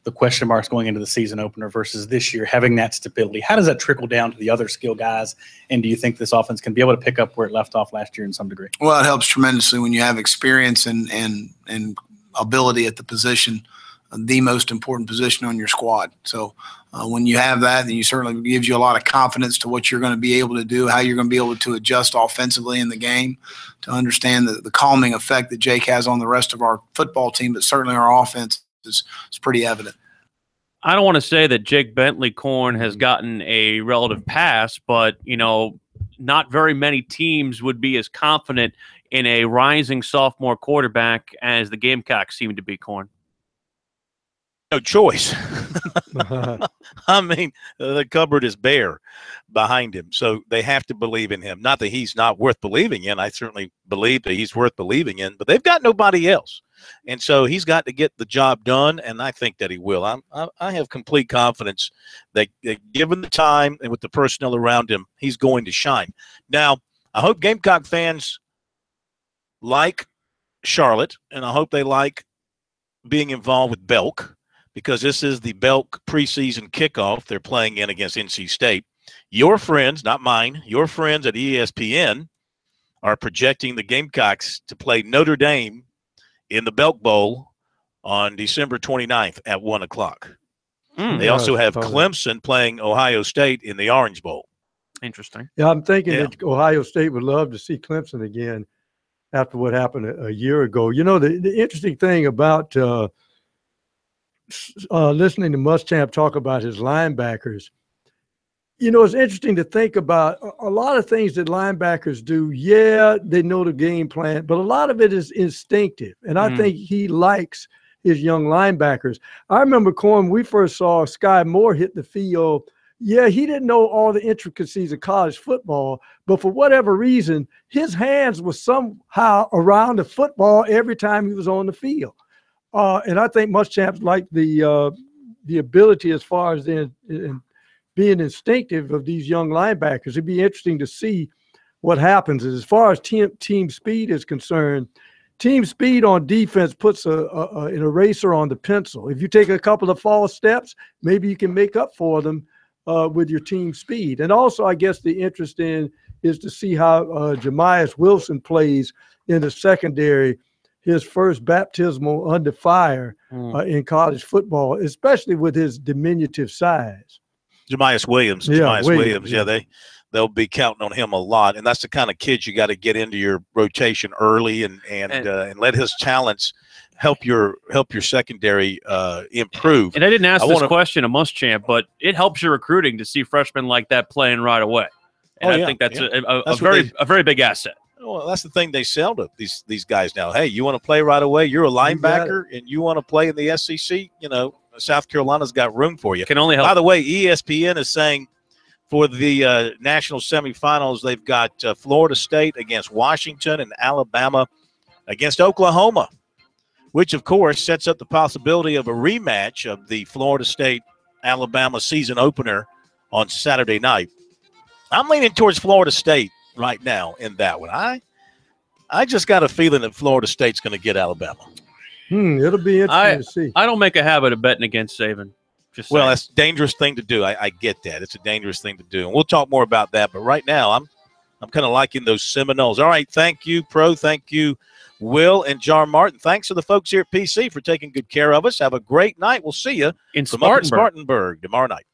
the question marks going into the season opener versus this year, having that stability, how does that trickle down to the other skill guys? And do you think this offense can be able to pick up where it left off last year in some degree? Well, it helps tremendously when you have experience and ability at the position, the most important position on your squad. So when you have that, then you certainly gives you a lot of confidence to what you're going to be able to do, how you're going to be able to adjust offensively in the game, to understand the calming effect that Jake has on the rest of our football team, but certainly our offense is pretty evident. I don't want to say that Jake Bentley-Corn has gotten a relative pass, but, not very many teams would be as confident in a rising sophomore quarterback as the Gamecocks seem to be, Corn. No choice. I mean, the cupboard is bare behind him, so they have to believe in him. Not that he's not worth believing in. I certainly believe that he's worth believing in, but they've got nobody else. And so he's got to get the job done, and I think that he will. I have complete confidence that given the time and with the personnel around him, he's going to shine. Now, I hope Gamecock fans like Charlotte, and I hope they like being involved with Belk, because this is the Belk preseason kickoff they're playing in against NC State. Your friends, not mine, your friends at ESPN are projecting the Gamecocks to play Notre Dame in the Belk Bowl on December 29th at 1 o'clock. They also have Clemson playing Ohio State in the Orange Bowl. Interesting. Yeah, I'm thinking that Ohio State would love to see Clemson again after what happened a year ago. The interesting thing about listening to Muschamp talk about his linebackers, it's interesting to think about a lot of things that linebackers do. Yeah, they know the game plan, but a lot of it is instinctive. And I think he likes his young linebackers. I remember, Corn, we first saw Sky Moore hit the field. Yeah, he didn't know all the intricacies of college football, but for whatever reason, his hands were somehow around the football every time he was on the field. And I think Muschamp liked the ability as far as in being instinctive of these young linebackers. It'd be interesting to see what happens. As far as team speed is concerned, team speed on defense puts an eraser on the pencil. If you take a couple of false steps, maybe you can make up for them with your team speed. And also, I guess the interest in is to see how Jamias Wilson plays in the secondary, his first baptismal under fire in college football, especially with his diminutive size. Jamias Williams. They'll be counting on him a lot, and that's the kind of kid you got to get into your rotation early and let his talents help your secondary improve. And I didn't ask this question of Muschamp, but it helps your recruiting to see freshmen like that playing right away. And I think that's a very big asset. Well, that's the thing they sell to these guys now. Hey, you want to play right away? You're a linebacker, and you want to play in the SEC? South Carolina's got room for you. Can only help. By the way, ESPN is saying for the national semifinals, they've got Florida State against Washington and Alabama against Oklahoma, which, of course, sets up the possibility of a rematch of the Florida State-Alabama season opener on Saturday night. I'm leaning towards Florida State right now in that one. I just got a feeling that Florida State's going to get Alabama. It'll be interesting to see. I don't make a habit of betting against Saban. Well, that's a dangerous thing to do. I get that. It's a dangerous thing to do. And we'll talk more about that. But right now, I'm kind of liking those Seminoles. All right, thank you, Pro. Thank you, Will and Jar Martin. Thanks to the folks here at PC for taking good care of us. Have a great night. We'll see you in Spartanburg tomorrow night.